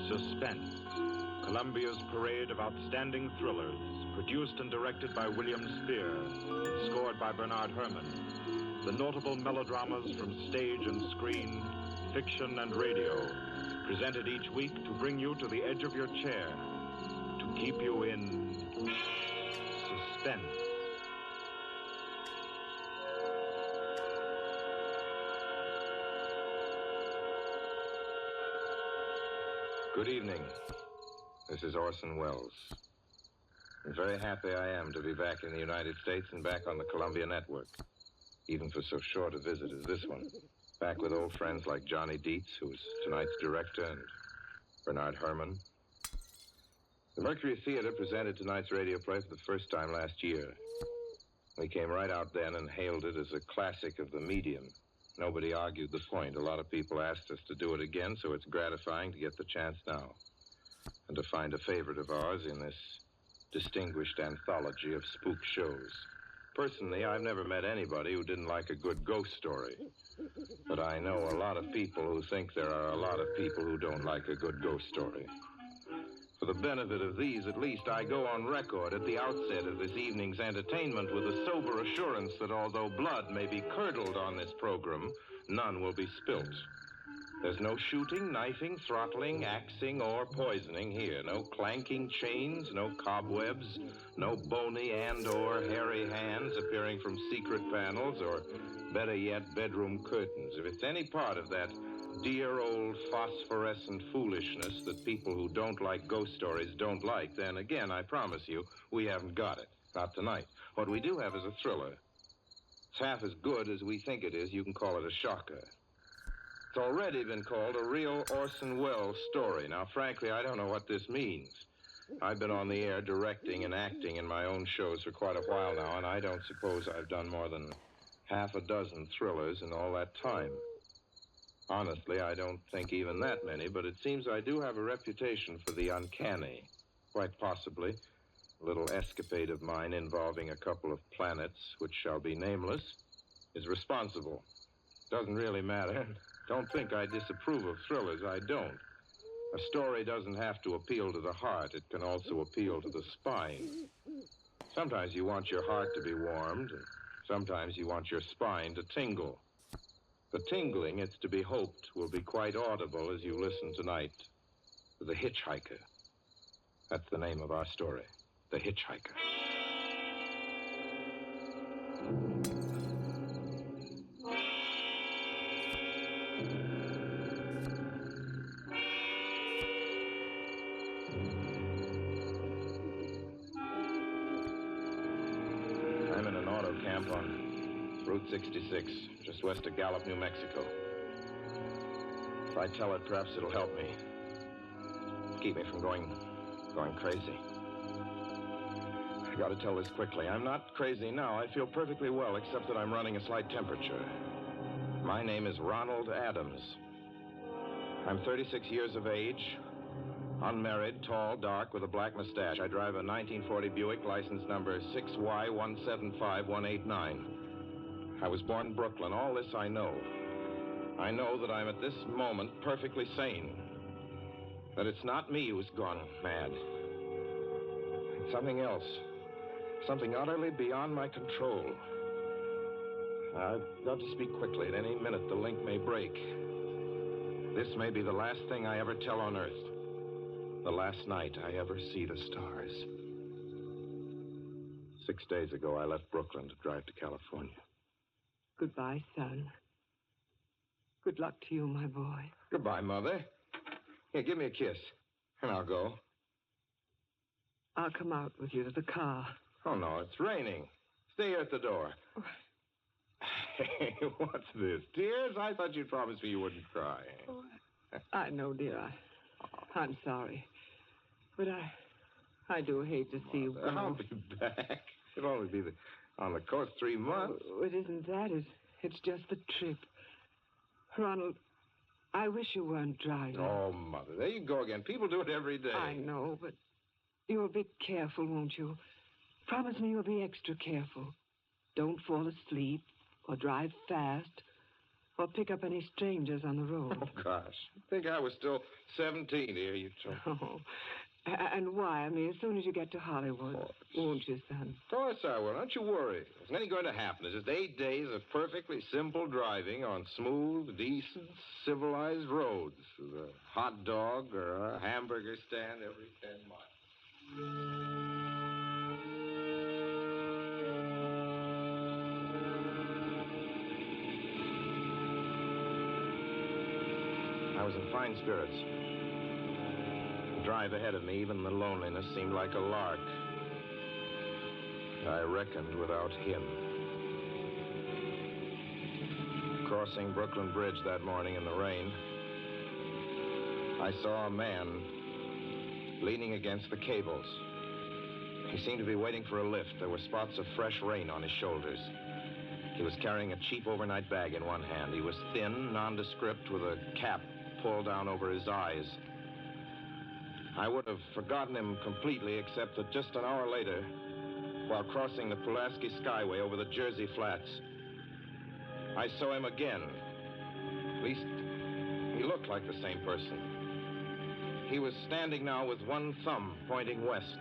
Suspense, Columbia's parade of outstanding thrillers, produced and directed by William Spear, and scored by Bernard Herrmann. The notable melodramas from stage and screen, fiction and radio, presented each week to bring you to the edge of your chair, to keep you in suspense. Good evening. This is Orson Welles. I'm very happy I am to be back in the United States and back on the Columbia Network, even for so short a visit as this one. Back with old friends like Johnny Dietz, who's tonight's director, and Bernard Herrmann. The Mercury Theater presented tonight's radio play for the first time last year. We came right out then and hailed it as a classic of the medium. Nobody argued the point. A lot of people asked us to do it again, so it's gratifying to get the chance now. And to find a favorite of ours in this distinguished anthology of spook shows. Personally, I've never met anybody who didn't like a good ghost story. But I know a lot of people who think there are a lot of people who don't like a good ghost story. For the benefit of these, at least, I go on record at the outset of this evening's entertainment with a sober assurance that although blood may be curdled on this program, none will be spilt. There's no shooting, knifing, throttling, axing, or poisoning here. No clanking chains, no cobwebs, no bony and or hairy hands appearing from secret panels, or better yet, bedroom curtains. If it's any part of that dear old phosphorescent foolishness that people who don't like ghost stories don't like, then again, I promise you, we haven't got it. Not tonight. What we do have is a thriller. It's half as good as we think it is. You can call it a shocker. It's already been called a real Orson Welles story. Now, frankly, I don't know what this means. I've been on the air directing and acting in my own shows for quite a while now, and I don't suppose I've done more than half a dozen thrillers in all that time. Honestly, I don't think even that many, but it seems I do have a reputation for the uncanny. Quite possibly, a little escapade of mine involving a couple of planets, which shall be nameless, is responsible. Doesn't really matter. Don't think I disapprove of thrillers. I don't. A story doesn't have to appeal to the heart. It can also appeal to the spine. Sometimes you want your heart to be warmed, and sometimes you want your spine to tingle. The tingling, it's to be hoped, will be quite audible as you listen tonight to The Hitchhiker. That's the name of our story, The Hitchhiker. I'm in an auto camp on Route 66, just west of Gallup, New Mexico. If I tell it, perhaps it'll help me. Keep me from going crazy. I gotta tell this quickly. I'm not crazy now. I feel perfectly well, except that I'm running a slight temperature. My name is Ronald Adams. I'm 36 years of age, unmarried, tall, dark, with a black mustache. I drive a 1940 Buick, license number 6Y175189. I was born in Brooklyn. All this I know. I know that I'm at this moment perfectly sane. That it's not me who's gone mad. It's something else. Something utterly beyond my control. I've got to speak quickly. At any minute, the link may break. This may be the last thing I ever tell on Earth. The last night I ever see the stars. 6 days ago, I left Brooklyn to drive to California. Goodbye, son. Good luck to you, my boy. Goodbye, Mother. Here, give me a kiss, and I'll go. I'll come out with you to the car. Oh, no, it's raining. Stay here at the door. Hey, what's this? Tears? I thought you'd promised me you wouldn't cry. Oh, I know, dear. I'm sorry. But I do hate to see you go. I'll be back. It'll only be on the coast 3 months. Oh, it isn't that. It's just the trip. Ronald, I wish you weren't driving. Oh, Mother, there you go again. People do it every day. I know, but you'll be careful, won't you? Promise me you'll be extra careful. Don't fall asleep or drive fast or pick up any strangers on the road. Oh, gosh. I think I was still 17 here, you told me. Oh. And why? I mean, as soon as you get to Hollywood, won't you, son? Of course I will. Don't you worry. There's nothing going to happen. It's just 8 days of perfectly simple driving on smooth, decent, civilized roads with a hot dog or a hamburger stand every 10 miles. I was in fine spirits. The drive ahead of me, even the loneliness, seemed like a lark. I reckoned without him. Crossing Brooklyn Bridge that morning in the rain, I saw a man leaning against the cables. He seemed to be waiting for a lift. There were spots of fresh rain on his shoulders. He was carrying a cheap overnight bag in one hand. He was thin, nondescript, with a cap pulled down over his eyes. I would have forgotten him completely, except that just an hour later, while crossing the Pulaski Skyway over the Jersey Flats, I saw him again. At least, he looked like the same person. He was standing now with one thumb pointing west.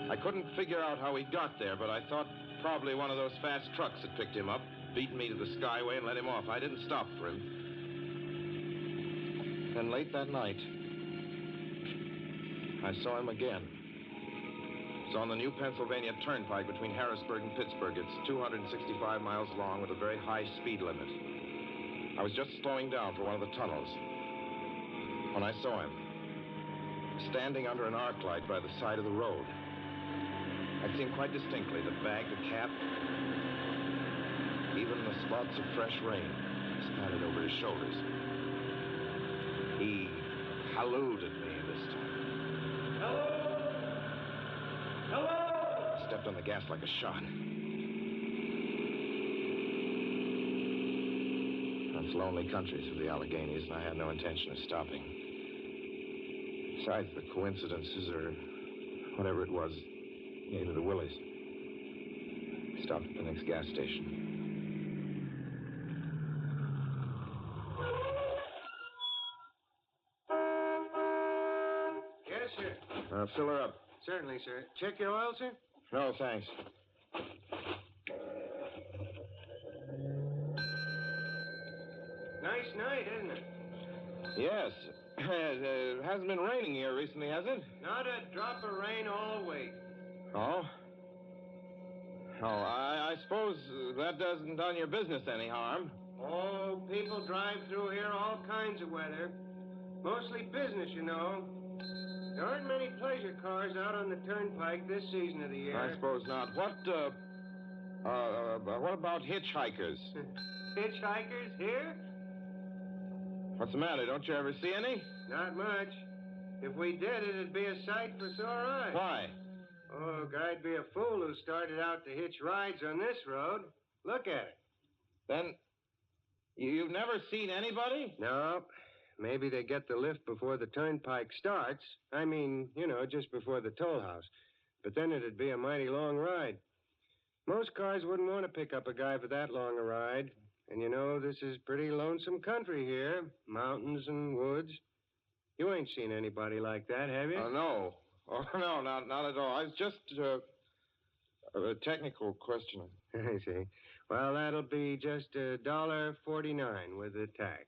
I couldn't figure out how he got there, but I thought probably one of those fast trucks had picked him up, beaten me to the Skyway, and let him off. I didn't stop for him. Then late that night, I saw him again. It was on the New Pennsylvania Turnpike between Harrisburg and Pittsburgh. It's 265 miles long with a very high speed limit. I was just slowing down for one of the tunnels when I saw him, standing under an arc light by the side of the road. I'd seen quite distinctly the bag, the cap, even the spots of fresh rain spattered over his shoulders. He hallooed at me this time. Hello! Hello! I stepped on the gas like a shot. That's lonely country through the Alleghenies, and I had no intention of stopping. Besides, the coincidences or whatever it was gave me the willies. Stopped at the next gas station. Yes, sir. Fill her up. Certainly, sir. Check your oil, sir? No, thanks. Nice night, isn't it? Yes. It hasn't been raining here recently, has it? Not a drop of rain all week. Oh? Oh, I suppose that doesn't done your business any harm. Oh, people drive through here all kinds of weather. Mostly business, you know. There aren't many pleasure cars out on the turnpike this season of the year. I suppose not. What about hitchhikers? Hitchhikers here? What's the matter? Don't you ever see any? Not much. If we did, it'd be a sight for sore eyes. Why? Oh, a guy'd be a fool who started out to hitch rides on this road. Look at it. Then, you've never seen anybody? No. Maybe they get the lift before the turnpike starts. I mean, you know, just before the toll house. But then it'd be a mighty long ride. Most cars wouldn't want to pick up a guy for that long a ride. And you know, this is pretty lonesome country here. Mountains and woods. You ain't seen anybody like that, have you? No. Oh, no, not at all. It's just a technical question. I see. Well, that'll be just $1.49 with the tax.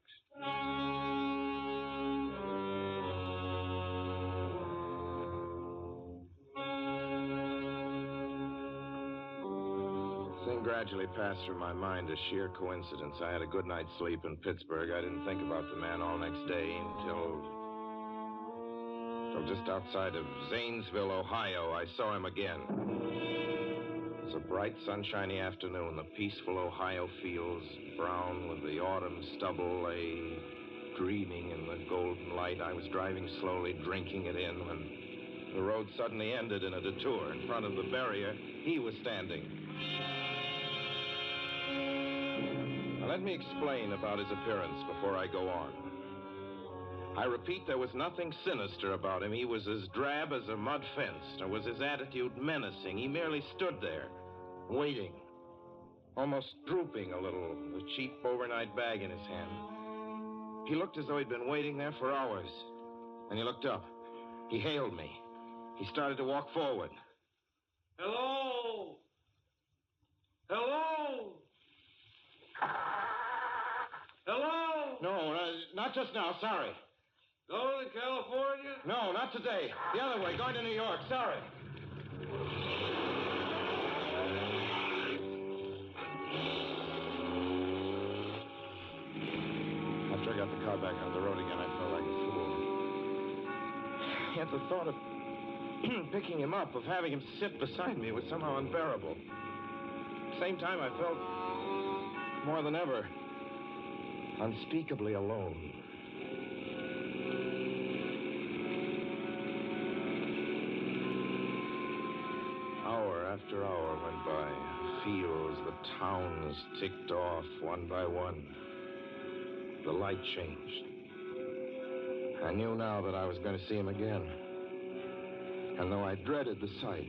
The thing gradually passed through my mind as sheer coincidence. I had a good night's sleep in Pittsburgh. I didn't think about the man all next day until just outside of Zanesville, Ohio, I saw him again. It was a bright, sunshiny afternoon. The peaceful Ohio fields, brown with the autumn stubble, lay dreaming in the golden light. I was driving slowly, drinking it in, when the road suddenly ended in a detour. In front of the barrier, he was standing. Now, let me explain about his appearance before I go on. I repeat, there was nothing sinister about him. He was as drab as a mud fence, nor was his attitude menacing. He merely stood there, waiting. almost drooping a little, a cheap overnight bag in his hand. He looked as though he'd been waiting there for hours. And he looked up. He hailed me. He started to walk forward. Hello? Hello? Hello? No, not just now. Sorry. Going to California? No, not today. The other way, going to New York. Sorry. After I got the car back on the road again, I felt like a fool. Yet the thought of picking him up, of having him sit beside me, was somehow unbearable. At the same time, I felt more than ever unspeakably alone. Hour after hour went by. The fields, the towns ticked off one by one. The light changed. I knew now that I was going to see him again. And though I dreaded the sight,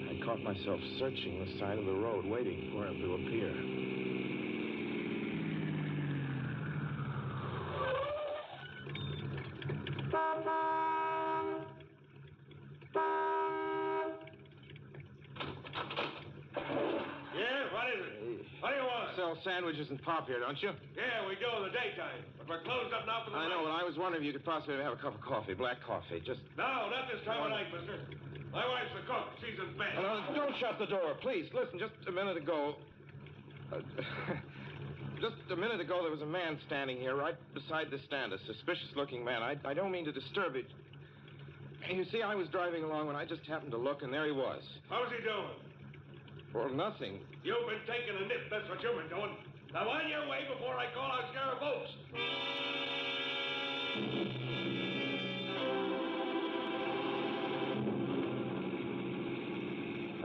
I caught myself searching the side of the road, waiting for him to appear. Yeah, what is it? What do you want? Sell sandwiches and pop here, don't you? Yeah, we do in the daytime. But we're closed up now for the I night. know, but I was wondering if you could possibly have a cup of coffee, black coffee, just... No, not this time of night, mister. My wife's the cook. She's in bed. No, don't shut the door, please. Listen, just a minute ago... just a minute ago, there was a man standing here right beside the stand, a suspicious-looking man. I don't mean to disturb it. You see, I was driving along when I just happened to look, and there he was. How's he doing? Well, nothing. You've been taking a nip. That's what you've been doing. Now, on your way before I call out Sheriff Oates.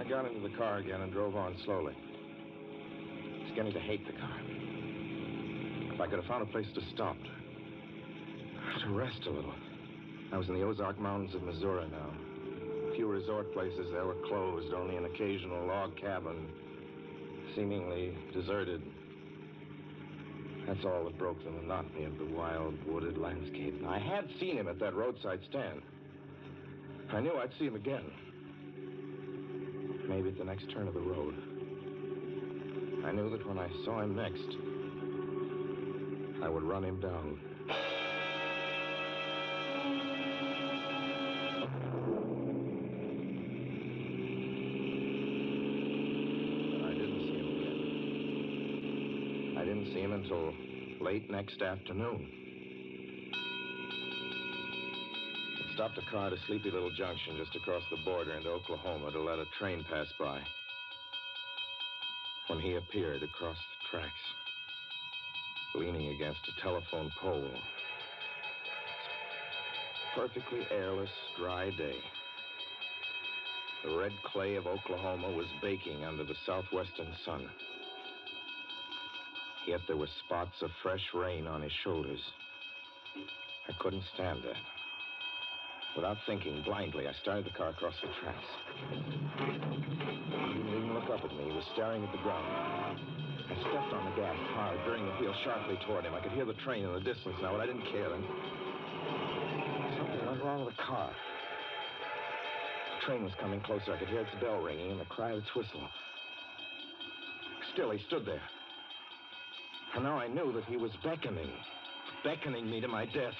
I got into the car again and drove on slowly. It's beginning to hate the car. If I could have found a place to stop, to rest a little. I was in the Ozark Mountains of Missouri now. Few resort places there were closed, only an occasional log cabin, seemingly deserted. That's all that broke the monotony of the wild, wooded landscape. I had seen him at that roadside stand. I knew I'd see him again. Maybe at the next turn of the road. I knew that when I saw him next, I would run him down. I didn't see him until late next afternoon. I stopped a car at a sleepy little junction just across the border into Oklahoma to let a train pass by. When he appeared across the tracks, leaning against a telephone pole. Perfectly airless, dry day. The red clay of Oklahoma was baking under the southwestern sun. Yet there were spots of fresh rain on his shoulders. I couldn't stand that. Without thinking, blindly, I started the car across the tracks. He didn't even look up at me. He was staring at the ground. I stepped on the gas hard, veering the wheel sharply toward him. I could hear the train in the distance now, but I didn't care then. Something went wrong with the car. The train was coming closer. I could hear its bell ringing and the cry of its whistle. Still, he stood there. And now I knew that he was beckoning me to my death.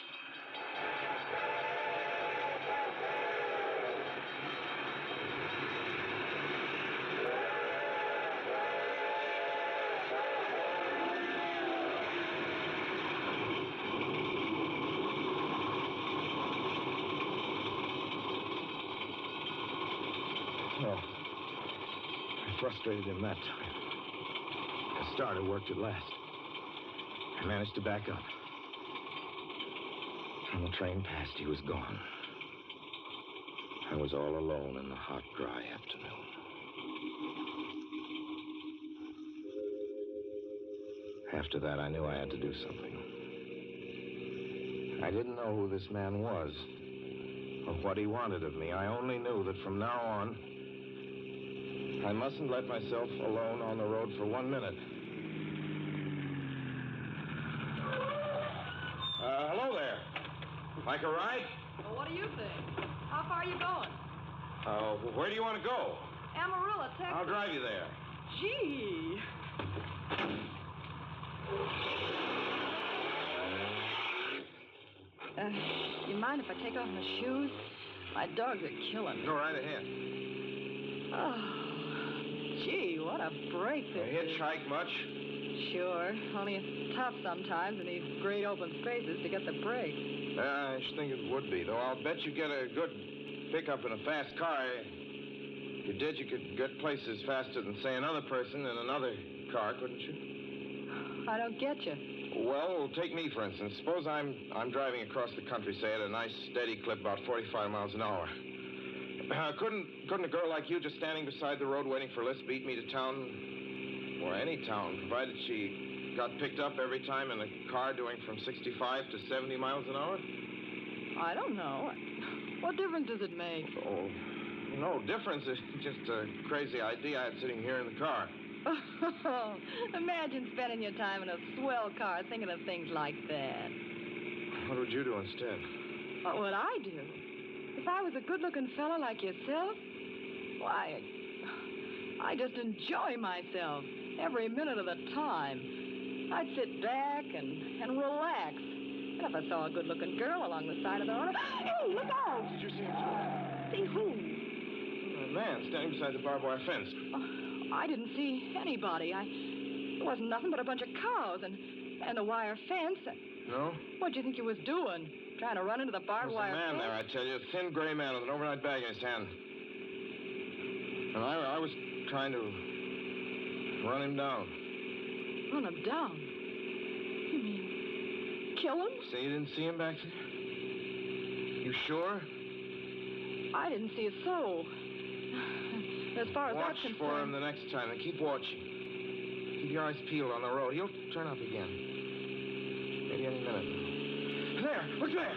Well, I frustrated him that time. The starter worked at last. I managed to back up. When the train passed, he was gone. I was all alone in the hot, dry afternoon. After that, I knew I had to do something. I didn't know who this man was or what he wanted of me. I only knew that from now on, I mustn't let myself alone on the road for 1 minute. Hello there. Like a ride? Well, what do you think? How far are you going? Where do you want to go? Amarillo, Texas. I'll drive you there. Gee. You mind if I take off my shoes? My dogs are killing me. Go right ahead. Oh, gee, what a break this is. Hitchhike much? Sure, only it's tough sometimes in these great open spaces to get the break. I should think it would be, though I'll bet you get a good pickup in a fast car. If you did, you could get places faster than, say, another person in another car, couldn't you? I don't get you. Well, take me, for instance. Suppose I'm driving across the country, say, at a nice, steady clip, about 45 miles an hour. Couldn't a girl like you just standing beside the road waiting for a lift beat me to town, or any town, provided she got picked up every time in a car doing from 65 to 70 miles an hour? I don't know. What difference does it make? Oh, no difference. It's just a crazy idea I had sitting here in the car. Imagine spending your time in a swell car thinking of things like that. What would you do instead? What would I do? If I was a good-looking fellow like yourself, why, I just enjoy myself every minute of the time. I'd sit back and relax. And if I saw a good-looking girl along the side of the road, hey, look out! Did you see him? See who? A man standing beside the barbed wire fence. I didn't see anybody. There wasn't nothing but a bunch of cows and a wire fence. No? What'd you think you was doing? Trying to run into the barbed wire There's a man fence? there, I tell you. A thin gray man with an overnight bag in his hand. And I was trying to run him down. Run him down? You mean kill him? Say you didn't see him back there? You sure? I didn't see a soul. As far as Watch that's concerned... for him the next time and keep watching. Keep your eyes peeled on the road. He'll turn up again. Maybe any minute now. There! Look there!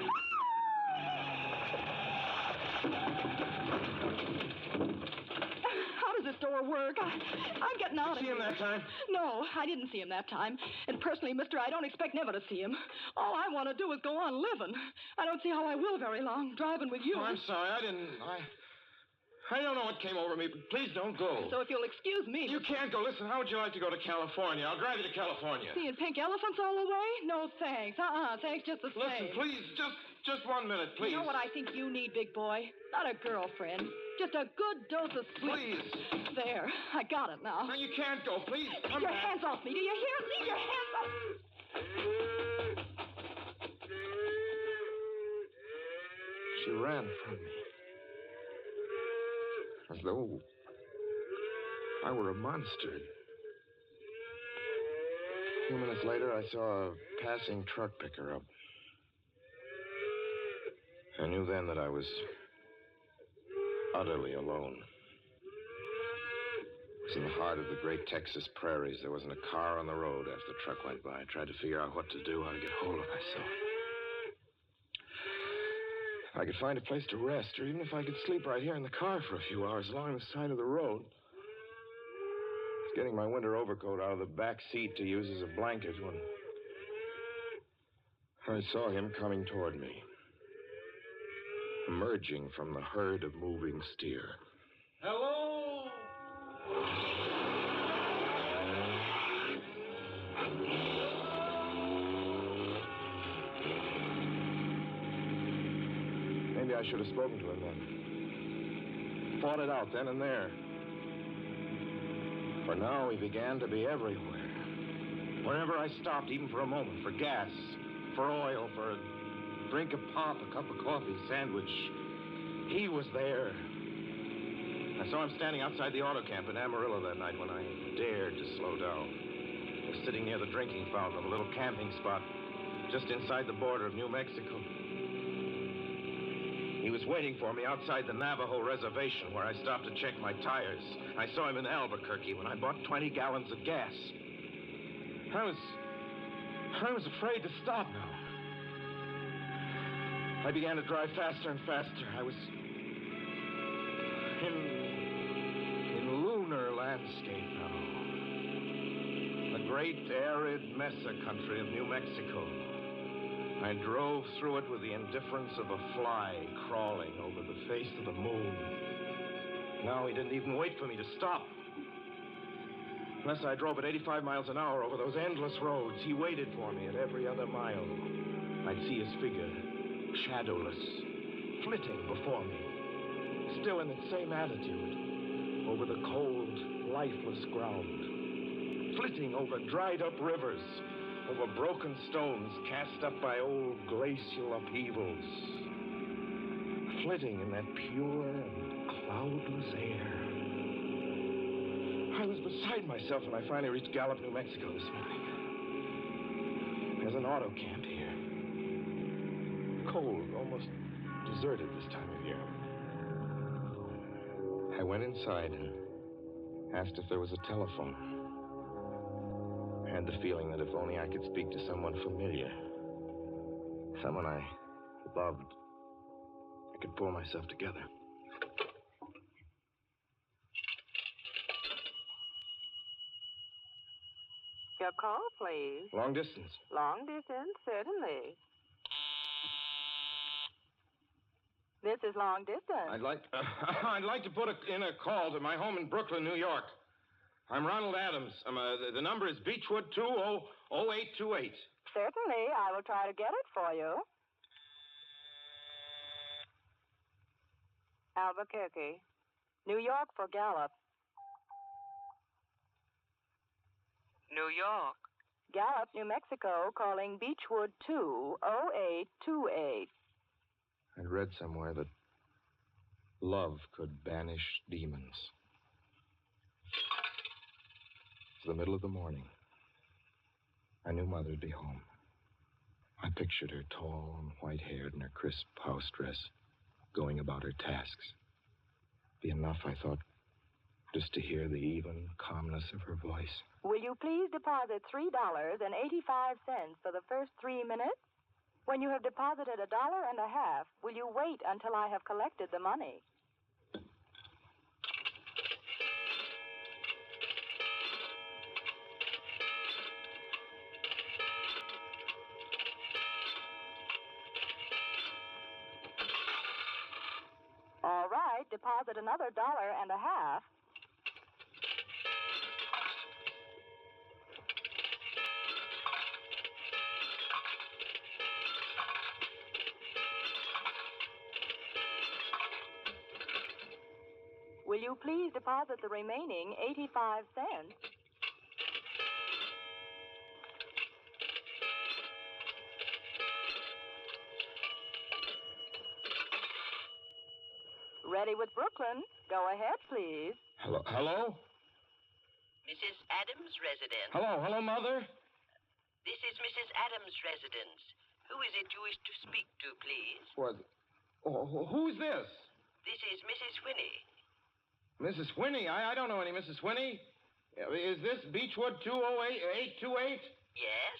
How does this door work? I'm getting out of See here. him that time? No, I didn't see him that time. And personally, mister, I don't expect never to see him. All I want to do is go on living. I don't see how I will very long, driving with you. Oh, I'm sorry. I don't know what came over me, but please don't go. So if you'll excuse me... You can't go. Listen, how would you like to go to California? I'll drive you to California. Seeing pink elephants all the way? No, thanks. Thanks just the same. Listen, please, just 1 minute, please. You know what I think you need, big boy? Not a girlfriend. Just a good dose of sweet... Please. There. I got it now. No, you can't go. Please, come Your back. hands off me. Do you hear? Leave your hands off... She ran from me. As though I were a monster. A few minutes later, I saw a passing truck pick her up. I knew then that I was utterly alone. It was in the heart of the great Texas prairies. There wasn't a car on the road after the truck went by. I tried to figure out what to do, how to get hold of myself. If I could find a place to rest, or even if I could sleep right here in the car for a few hours along the side of the road. I was getting my winter overcoat out of the back seat to use as a blanket when I saw him coming toward me, emerging from the herd of moving steer. Hello? Maybe I should have spoken to him then. Fought it out then and there. For now, he began to be everywhere. Wherever I stopped, even for a moment, for gas, for oil, for a drink of pop, a cup of coffee, sandwich, he was there. I saw him standing outside the auto camp in Amarillo that night when I dared to slow down. I was sitting near the drinking fountain of a little camping spot just inside the border of New Mexico. He was waiting for me outside the Navajo reservation where I stopped to check my tires. I saw him in Albuquerque when I bought 20 gallons of gas. I was afraid to stop now. I began to drive faster and faster. I was in lunar landscape now. The great arid mesa country of New Mexico. I drove through it with the indifference of a fly crawling over the face of the moon. Now he didn't even wait for me to stop. Unless I drove at 85 miles an hour over those endless roads, he waited for me at every other mile. I'd see his figure, shadowless, flitting before me, still in its same attitude, over the cold, lifeless ground, flitting over dried-up rivers, over broken stones cast up by old glacial upheavals, flitting in that pure and cloudless air. I was beside myself when I finally reached Gallup, New Mexico this morning. There's an auto camp here. Cold, almost deserted this time of year. I went inside and asked if there was a telephone. I had the feeling that if only I could speak to someone familiar, someone I loved, I could pull myself together. Your call, please. Long distance. Long distance, certainly. This is long distance. I'd like to put in a call to my home in Brooklyn, New York. I'm Ronald Adams. The number is Beechwood 20828. Certainly, I will try to get it for you. Albuquerque, New York for Gallup. New York. Gallup, New Mexico, calling Beechwood 20828. I'd read somewhere that love could banish demons. It's the middle of the morning. I knew Mother'd be home. I pictured her tall and white-haired in her crisp house dress, going about her tasks. Be enough, I thought, just to hear the even calmness of her voice. Will you please deposit $3.85 for the first 3 minutes? When you have deposited $1.50, will you wait until I have collected the money? All right, deposit another $1.50. Will you please deposit the remaining 85 cents? Ready with Brooklyn. Go ahead, please. Hello? Hello? Mrs. Adams' residence. Hello, Mother? This is Mrs. Adams' residence. Who is it you wish to speak to, please? What? Oh, who's this? This is Mrs. Whinney. Mrs. Whinney? I don't know any Mrs. Whinney. Is this Beechwood 20828? Yes?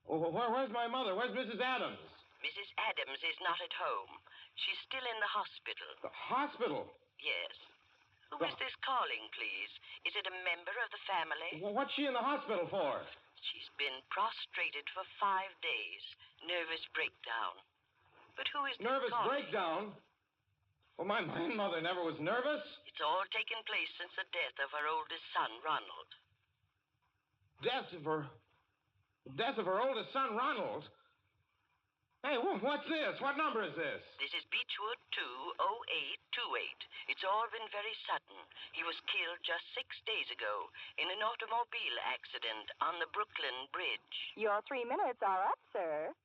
Where's my mother? Where's Mrs. Adams? Mrs. Adams is not at home. She's still in the hospital. The hospital? Yes. Who is this calling, please? Is it a member of the family? Well, what's she in the hospital for? She's been prostrated for 5 days. Nervous breakdown. But who is this Nervous calling? breakdown? Well, my mother never was nervous. It's all taken place since the death of her oldest son, Ronald. Death of her oldest son, Ronald? Hey, what's this? What number is this? This is Beechwood 20828. It's all been very sudden. He was killed just 6 days ago in an automobile accident on the Brooklyn Bridge. Your 3 minutes are up, sir.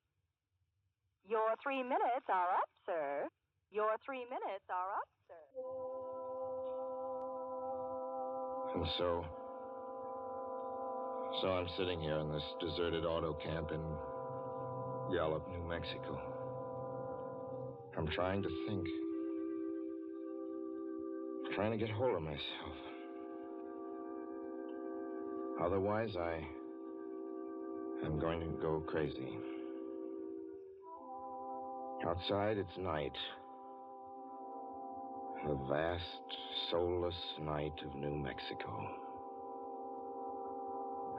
Your 3 minutes are up, sir. Your 3 minutes are up, sir. And so I'm sitting here in this deserted auto camp in Gallup, New Mexico. I'm trying to think. I'm trying to get hold of myself. Otherwise, I'm going to go crazy. Outside, it's night. The vast, soulless night of New Mexico.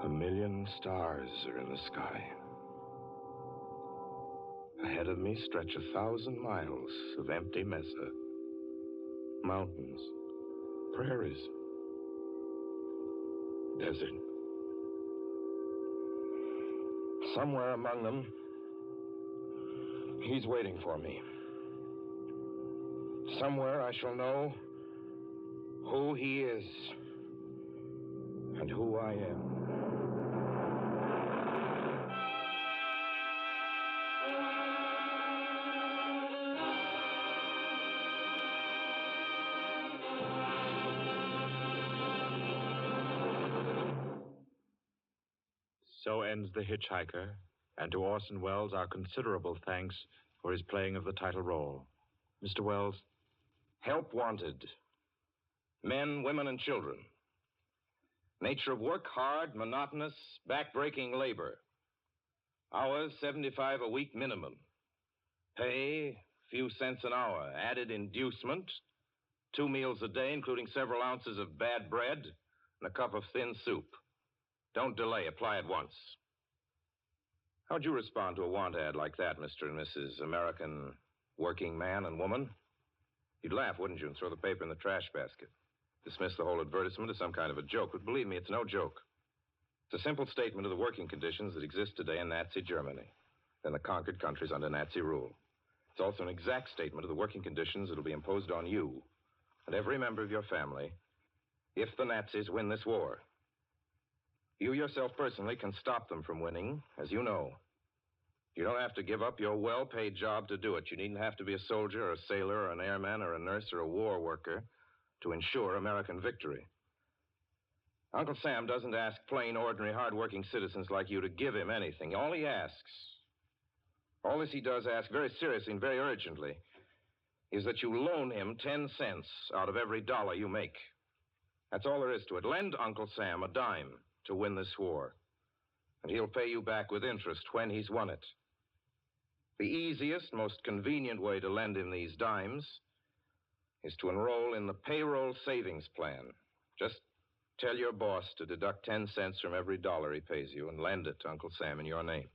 1,000,000 stars are in the sky. Ahead of me stretch 1,000 miles of empty mesa. Mountains, prairies, desert. Somewhere among them, he's waiting for me. Somewhere I shall know who he is and who I am. So ends The Hitchhiker, and to Orson Welles our considerable thanks for his playing of the title role. Mr. Welles? Help wanted. Men, women, and children. Nature of work, hard, monotonous, back-breaking labor. Hours, 75 a week minimum. Pay, few cents an hour. Added inducement, 2 meals a day, including several ounces of bad bread and a cup of thin soup. Don't delay. Apply at once. How'd you respond to a want ad like that, Mr. and Mrs. American working man and woman? You'd laugh, wouldn't you, and throw the paper in the trash basket. Dismiss the whole advertisement as some kind of a joke. But believe me, it's no joke. It's a simple statement of the working conditions that exist today in Nazi Germany and the conquered countries under Nazi rule. It's also an exact statement of the working conditions that will be imposed on you and every member of your family if the Nazis win this war. You yourself personally can stop them from winning, as you know. You don't have to give up your well-paid job to do it. You needn't have to be a soldier or a sailor or an airman or a nurse or a war worker to ensure American victory. Uncle Sam doesn't ask plain, ordinary, hard-working citizens like you to give him anything. All he does ask very seriously and very urgently is that you loan him 10 cents out of every dollar you make. That's all there is to it. Lend Uncle Sam a dime to win this war, and he'll pay you back with interest when he's won it. The easiest, most convenient way to lend him these dimes is to enroll in the payroll savings plan. Just tell your boss to deduct 10 cents from every dollar he pays you and lend it to Uncle Sam in your name.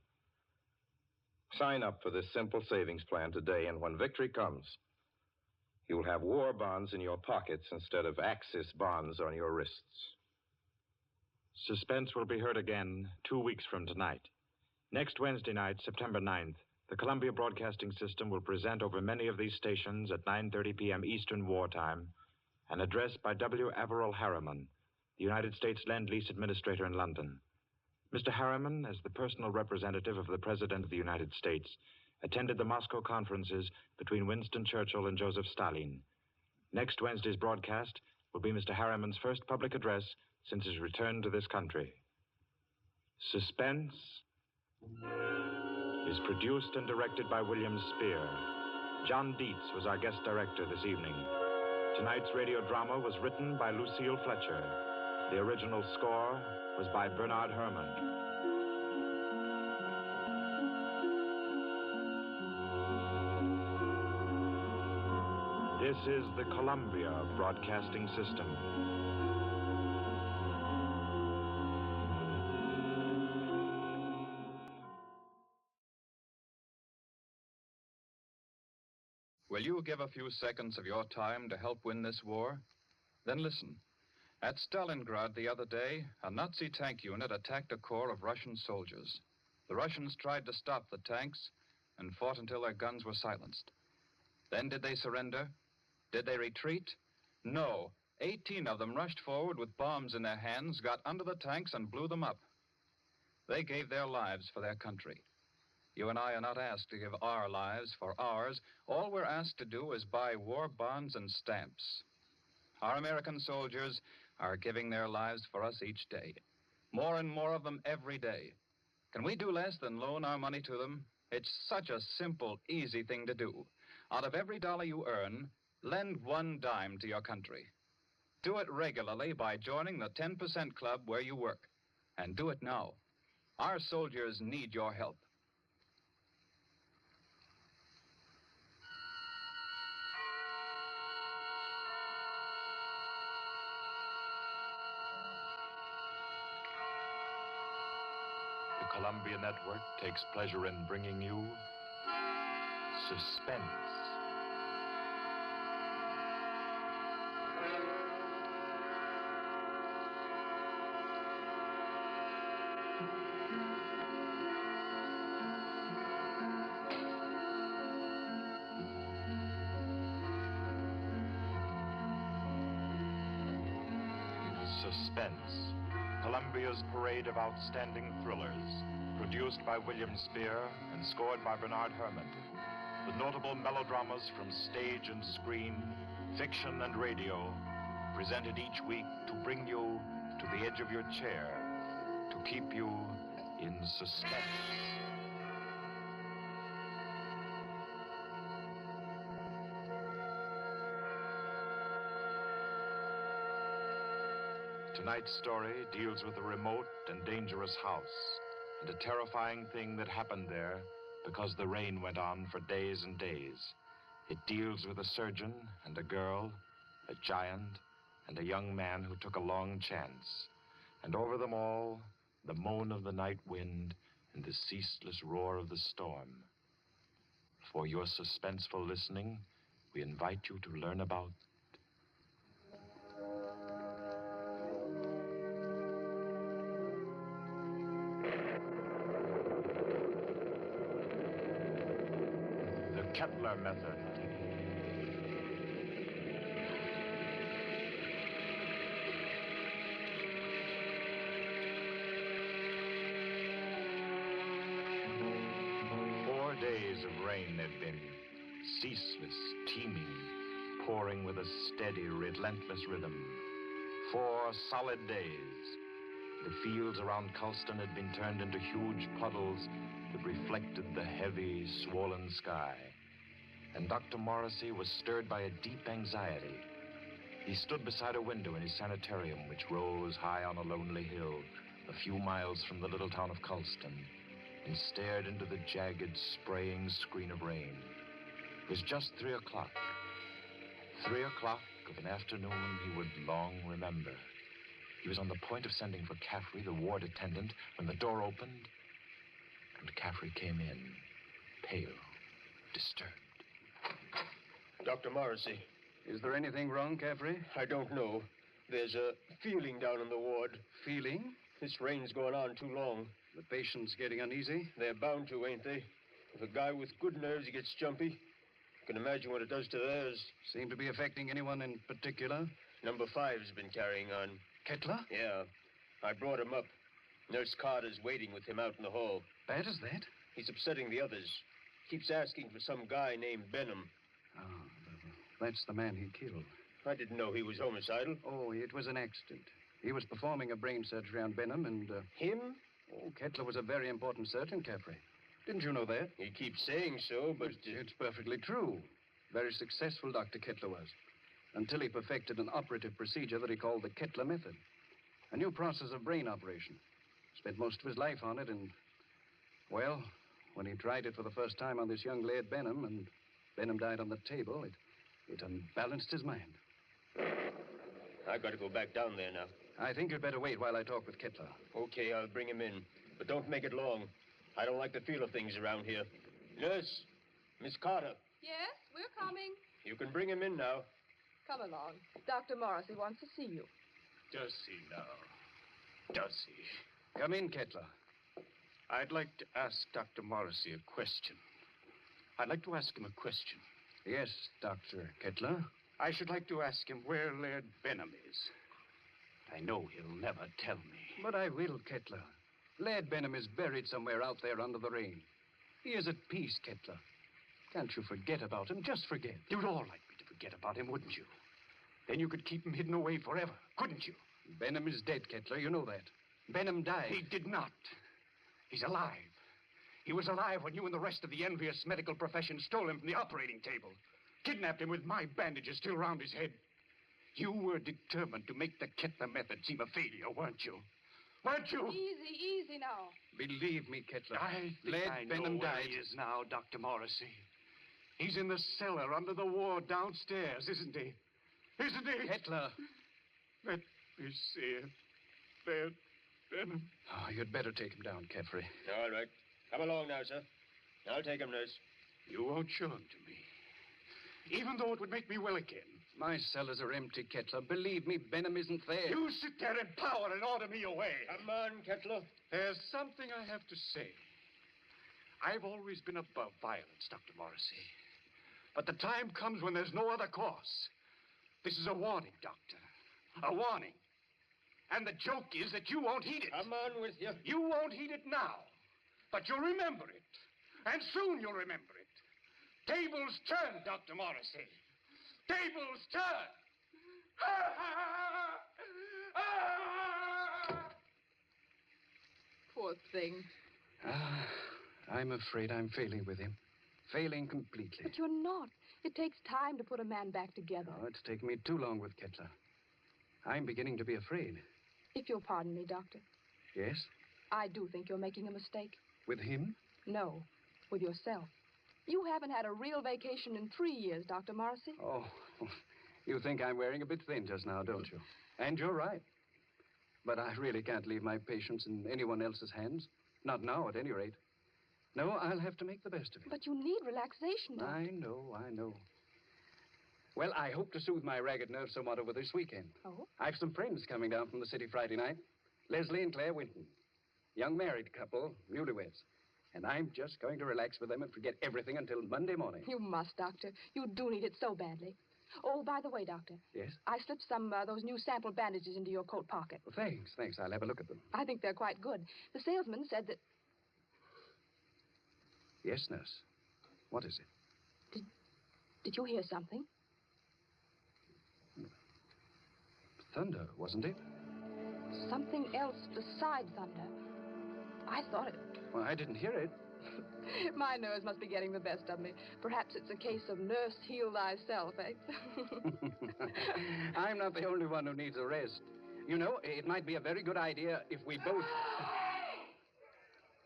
Sign up for this simple savings plan today, and when victory comes, you'll have war bonds in your pockets instead of Axis bonds on your wrists. Suspense will be heard again 2 weeks from tonight. Next Wednesday night, September 9th, the Columbia Broadcasting System will present over many of these stations at 9:30 p.m. Eastern Wartime an address by W. Averill Harriman, the United States Lend-Lease Administrator in London. Mr. Harriman, as the personal representative of the President of the United States, attended the Moscow conferences between Winston Churchill and Joseph Stalin. Next Wednesday's broadcast will be Mr. Harriman's first public address since his return to this country. Suspense is produced and directed by William Spear. John Dietz was our guest director this evening. Tonight's radio drama was written by Lucille Fletcher. The original score was by Bernard Herrmann. This is the Columbia Broadcasting System. Will you give a few seconds of your time to help win this war? Then listen. At Stalingrad the other day, a Nazi tank unit attacked a corps of Russian soldiers. The Russians tried to stop the tanks and fought until their guns were silenced. Then did they surrender? Did they retreat? No. 18 of them rushed forward with bombs in their hands, got under the tanks, and blew them up. They gave their lives for their country. You and I are not asked to give our lives for ours. All we're asked to do is buy war bonds and stamps. Our American soldiers are giving their lives for us each day. More and more of them every day. Can we do less than loan our money to them? It's such a simple, easy thing to do. Out of every dollar you earn, lend 1 dime to your country. Do it regularly by joining the 10% club where you work. And do it now. Our soldiers need your help. The Columbia Network takes pleasure in bringing you Suspense. Suspense, Columbia's parade of outstanding thrillers, produced by William Spear and scored by Bernard Herrmann. The notable melodramas from stage and screen, fiction and radio, presented each week to bring you to the edge of your chair, to keep you in suspense. Tonight's story deals with a remote and dangerous house and a terrifying thing that happened there because the rain went on for days and days. It deals with a surgeon and a girl, a giant, and a young man who took a long chance. And over them all, the moan of the night wind and the ceaseless roar of the storm. For your suspenseful listening, we invite you to learn about Kettler method. Days of rain they've been, ceaseless, teeming, pouring with a steady, relentless rhythm. 4 solid days. The fields around Culston had been turned into huge puddles that reflected the heavy, swollen sky. And Dr. Morrissey was stirred by a deep anxiety. He stood beside a window in his sanitarium, which rose high on a lonely hill, a few miles from the little town of Culston, and stared into the jagged, spraying screen of rain. It was just 3 o'clock. 3 o'clock of an afternoon he would long remember. He was on the point of sending for Caffrey, the ward attendant, when the door opened, and Caffrey came in, pale, disturbed. Dr. Morrissey. Is there anything wrong, Caffrey? I don't know. There's a feeling down in the ward. Feeling? This rain's going on too long. The patient's getting uneasy? They're bound to, ain't they? If a guy with good nerves gets jumpy, you can imagine what it does to theirs. Seem to be affecting anyone in particular? Number 5's been carrying on. Kettler? Yeah. I brought him up. Nurse Carter's waiting with him out in the hall. Bad as that? He's upsetting the others. Keeps asking for some guy named Benham. Oh, that's the man he killed. I didn't know he was homicidal. Oh, it was an accident. He was performing a brain surgery on Benham and... Him? Oh, Kettler was a very important surgeon, Caffrey. Didn't you know that? He keeps saying so, but... It's perfectly true. Very successful Dr. Kettler was. Until he perfected an operative procedure that he called the Kettler method. A new process of brain operation. Spent most of his life on it and... Well, when he tried it for the first time on this young lad Benham and Benham died on the table, it unbalanced his mind. I got to go back down there now. I think you'd better wait while I talk with Kettler. Okay, I'll bring him in. But don't make it long. I don't like the feel of things around here. Nurse, Miss Carter. Yes, we're coming. You can bring him in now. Come along. Dr. Morrissey wants to see you. Does he now? Does he? Come in, Kettler. I'd like to ask Dr. Morrissey a question. I'd like to ask him a question. Yes, Dr. Kettler. I should like to ask him where Laird Benham is. I know he'll never tell me. But I will, Kettler. Laird Benham is buried somewhere out there under the rain. He is at peace, Kettler. Can't you forget about him? Just forget. You'd all like me to forget about him, wouldn't you? Then you could keep him hidden away forever, couldn't you? Benham is dead, Kettler. You know that. Benham died. He did not. He's alive. He was alive when you and the rest of the envious medical profession stole him from the operating table. Kidnapped him with my bandages still round his head. You were determined to make the Kettler method seem a failure, weren't you? Weren't you? Easy now. Believe me, Kettler. I think I know Benham where died. he is now, Dr. Morrissey. He's in the cellar under the ward downstairs, isn't he? Isn't he? Kettler. Let me see it. There. venom. Oh, you'd better take him down, Caffrey. All right. Come along now, sir. I'll take him, nurse. You won't show him to me. Even though it would make me well again. My cellars are empty, Kettler. Believe me, Benham isn't there. You sit there in power and order me away. Come on, Kettler. There's something I have to say. I've always been above violence, Dr. Morrissey. But the time comes when there's no other course. This is a warning, Doctor. A warning. And the joke is that you won't heed it. Come on with you. You won't heed it now. But you'll remember it. And soon you'll remember it. Tables turn, Dr. Morrissey. Tables turn. Poor thing. I'm afraid I'm failing with him. Failing completely. But you're not. It takes time to put a man back together. Oh, it's taken me too long with Kettler. I'm beginning to be afraid. If you'll pardon me, Doctor, Yes? I do think you're making a mistake. With him? No, with yourself. You haven't had a real vacation in 3 years, Dr. Morrissey. Oh, you think I'm wearing a bit thin just now, don't you? And you're right. But I really can't leave my patients in anyone else's hands. Not now, at any rate. No, I'll have to make the best of it. But you need relaxation, Doctor. I know. Well, I hope to soothe my ragged nerves somewhat over this weekend. Oh? I've some friends coming down from the city Friday night. Leslie and Claire Winton. Young married couple, newlyweds. And I'm just going to relax with them and forget everything until Monday morning. You must, Doctor. You do need it so badly. Oh, by the way, Doctor. Yes? I slipped some those new sample bandages into your coat pocket. Well, thanks. I'll have a look at them. I think they're quite good. The salesman said that... Yes, nurse. What is it? Did you hear something? Thunder, wasn't it? Something else besides thunder. I thought it... Well, I didn't hear it. My nerves must be getting the best of me. Perhaps it's a case of nurse heal thyself, eh? I'm not the only one who needs a rest. You know, it might be a very good idea if we both...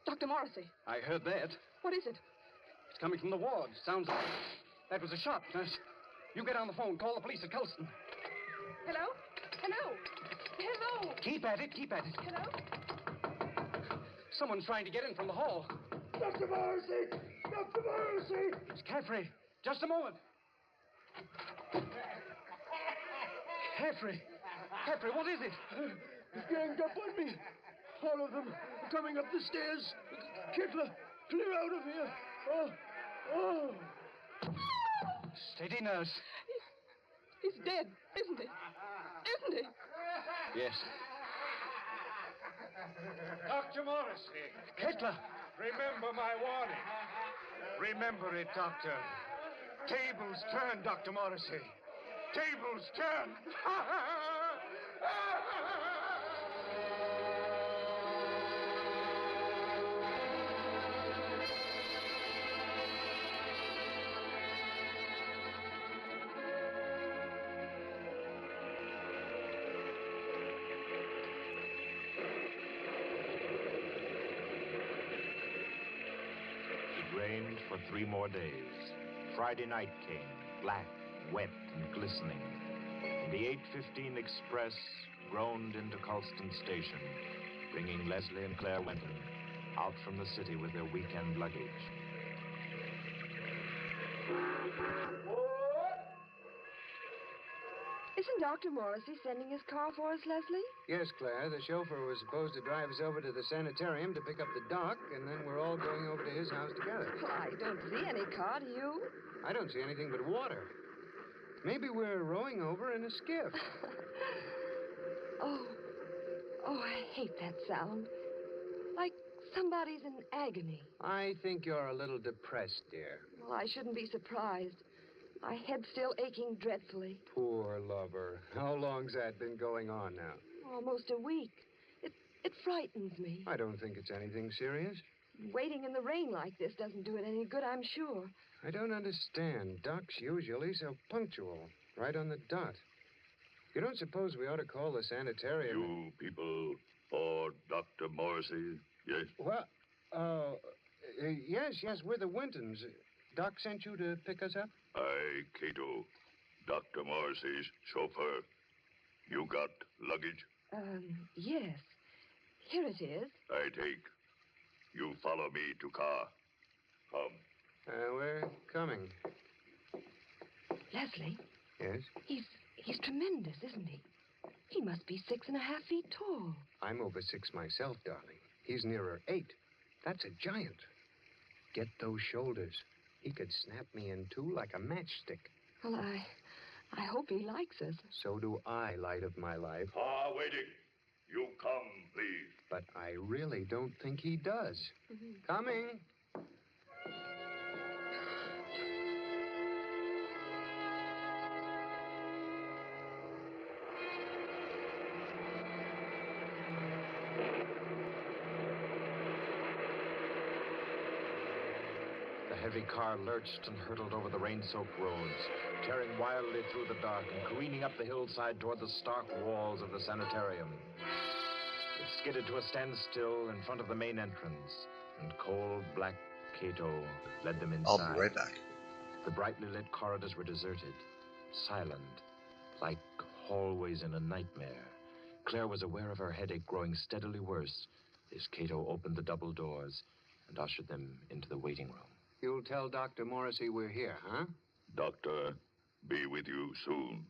Dr. Morrissey. I heard that. What is it? It's coming from the ward. Sounds like... That was a shot, nurse. You get on the phone. Call the police at Colston. Hello? Hello? Hello? Keep at it. Hello? Someone's trying to get in from the hall. Dr. Morrissey! Dr. Morrissey! It's Caffrey. Just a moment. Caffrey, what is it? He's ganged up on me. All of them coming up the stairs. Kettler, clear out of here. Oh. Steady, nurse. He's dead, isn't he? Yes. Dr. Morrissey. Kettler. Remember my warning. Remember it, Doctor. Tables turn, Dr. Morrissey. Tables turn. It rained for 3 more days. Friday night came, black, wet, and glistening. And the 8:15 express groaned into Colston Station, bringing Leslie and Claire Winton out from the city with their weekend luggage. Isn't Dr. Morrissey sending his car for us, Leslie? Yes, Claire. The chauffeur was supposed to drive us over to the sanitarium to pick up the doc, and then we're all going over to his house together. Well, I don't see any car, do you? I don't see anything but water. Maybe we're rowing over in a skiff. Oh, I hate that sound. Like somebody's in agony. I think you're a little depressed, dear. Well, I shouldn't be surprised. My head's still aching dreadfully. Poor lover. How long's that been going on now? Almost a week. It frightens me. I don't think it's anything serious. Waiting in the rain like this doesn't do it any good, I'm sure. I don't understand. Doc's usually so punctual. Right on the dot. You don't suppose we ought to call the sanitarium? You people for Dr. Morrissey, yes? Well, yes, we're the Wintons. Doc sent you to pick us up? I, Cato, Dr. Morrissey's chauffeur. You got luggage? Yes. Here it is. I take. You follow me to car. Come. We're coming. Leslie, Yes? he's tremendous, isn't he? He must be 6.5 feet tall. I'm over 6 myself, darling. He's nearer 8. That's a giant. Get those shoulders. He could snap me in two like a matchstick. Well, I hope he likes us. So do I, light of my life. Car waiting. You come, please. But I really don't think he does. Coming. The heavy car lurched and hurtled over the rain-soaked roads, tearing wildly through the dark and careening up the hillside toward the stark walls of the sanitarium. It skidded to a standstill in front of the main entrance, and cold black Cato led them inside. I'll be right back. The brightly lit corridors were deserted, silent, like hallways in a nightmare. Claire was aware of her headache growing steadily worse as Cato opened the double doors and ushered them into the waiting room. You'll tell Dr. Morrissey we're here, huh? Doctor, be with you soon.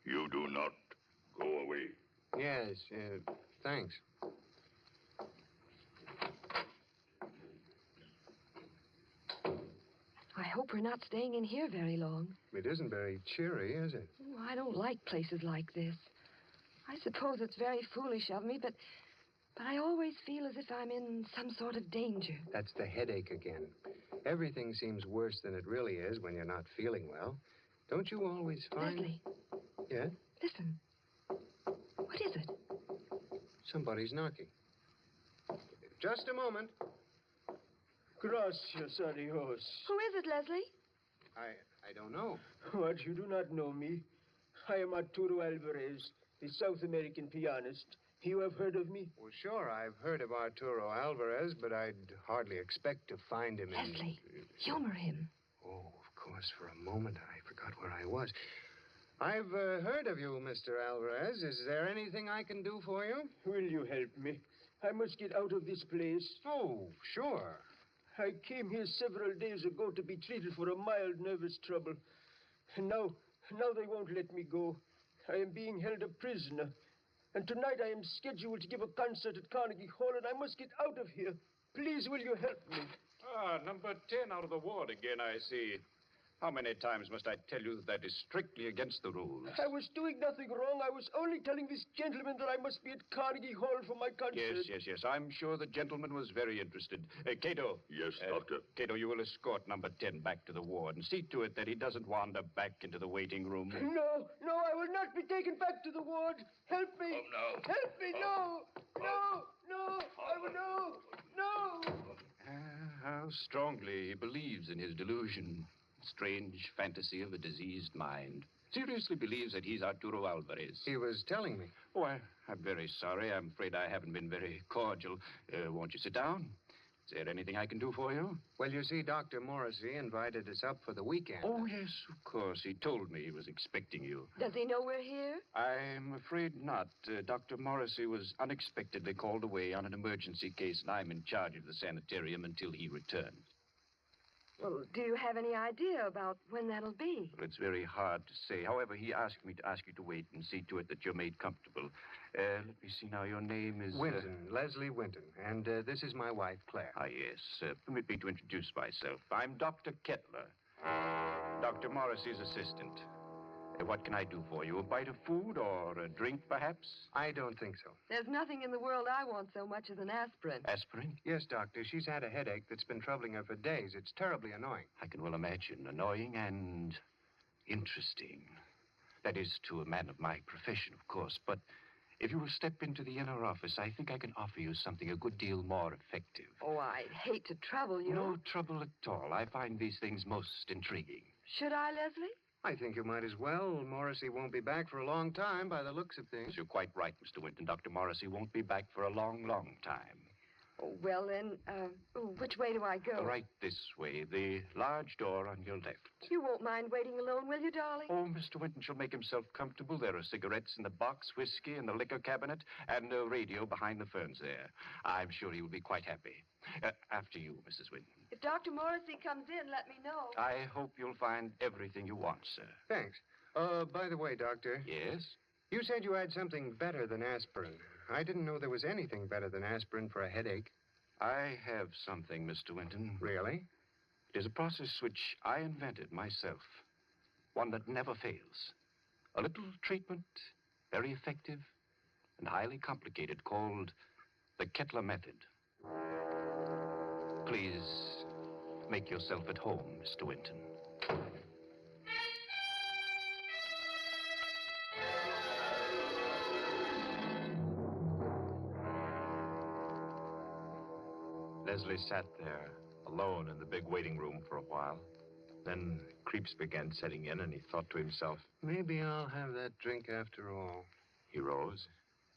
You do not go away. Yes, thanks. I hope we're not staying in here very long. It isn't very cheery, is it? Oh, I don't like places like this. I suppose it's very foolish of me, but I always feel as if I'm in some sort of danger. That's the headache again. Everything seems worse than it really is when you're not feeling well. Don't you always find... Leslie. Yeah? Listen. What is it? Somebody's knocking. Just a moment. Gracias a Dios. Who is it, Leslie? I don't know. What, you do not know me? I am Arturo Alvarez, the South American pianist. You have heard of me? Well, sure, I've heard of Arturo Alvarez, but I'd hardly expect to find him in... Leslie, humor him. Oh, of course, for a moment I forgot where I was. I've heard of you, Mr. Alvarez. Is there anything I can do for you? Will you help me? I must get out of this place. Oh, sure. I came here several days ago to be treated for a mild nervous trouble. And now they won't let me go. I am being held a prisoner. And tonight I am scheduled to give a concert at Carnegie Hall, and I must get out of here. Please, will you help me? Number 10 out of the ward again, I see. How many times must I tell you that is strictly against the rules? I was doing nothing wrong. I was only telling this gentleman that I must be at Carnegie Hall for my concert. Yes. I'm sure the gentleman was very interested. Cato. Yes, Doctor. Cato, you will escort number 10 back to the ward and see to it that he doesn't wander back into the waiting room. No, I will not be taken back to the ward. Help me. Oh, no. Help me, no. I will no. How strongly he believes in his delusion. Strange fantasy of a diseased mind. Seriously believes that he's Arturo Alvarez. He was telling me. Oh, I'm very sorry. I'm afraid I haven't been very cordial. Won't you sit down? Is there anything I can do for you? Well, you see, Dr. Morrissey invited us up for the weekend. Oh, yes, of course. He told me he was expecting you. Does he know we're here? I'm afraid not. Dr. Morrissey was unexpectedly called away on an emergency case, and I'm in charge of the sanitarium until he returns. Well, do you have any idea about when that'll be? Well, it's very hard to say. However, he asked me to ask you to wait and see to it that you're made comfortable. Let me see now. Your name is... Winton, Leslie Winton. And this is my wife, Claire. Yes. Permit me to introduce myself. I'm Dr. Kettler, Dr. Morrissey's assistant. What can I do for you? A bite of food or a drink, perhaps? I don't think so. There's nothing in the world I want so much as an aspirin. Aspirin? Yes, Doctor. She's had a headache that's been troubling her for days. It's terribly annoying. I can well imagine. Annoying and interesting. That is, to a man of my profession, of course. But if you will step into the inner office, I think I can offer you something a good deal more effective. Oh, I'd hate to trouble you. No trouble at all. I find these things most intriguing. Should I, Leslie? I think you might as well. Morrissey won't be back for a long time by the looks of things. You're quite right, Mr. Winton. Dr. Morrissey won't be back for a long, long time. Oh, well, then, which way do I go? Right this way, the large door on your left. You won't mind waiting alone, will you, darling? Oh, Mr. Winton shall make himself comfortable. There are cigarettes in the box, whiskey in the liquor cabinet, and a radio behind the ferns there. I'm sure he will be quite happy. After you, Mrs. Winton. If Dr. Morrissey comes in, let me know. I hope you'll find everything you want, sir. Thanks. By the way, Doctor. Yes? You said you had something better than aspirin. I didn't know there was anything better than aspirin for a headache. I have something, Mr. Winton. Really? It is a process which I invented myself. One that never fails. A little treatment, very effective and highly complicated, called the Kettler method. Please make yourself at home, Mr. Winton. Leslie sat there, alone in the big waiting room for a while. Then creeps began setting in, and he thought to himself, maybe I'll have that drink after all. He rose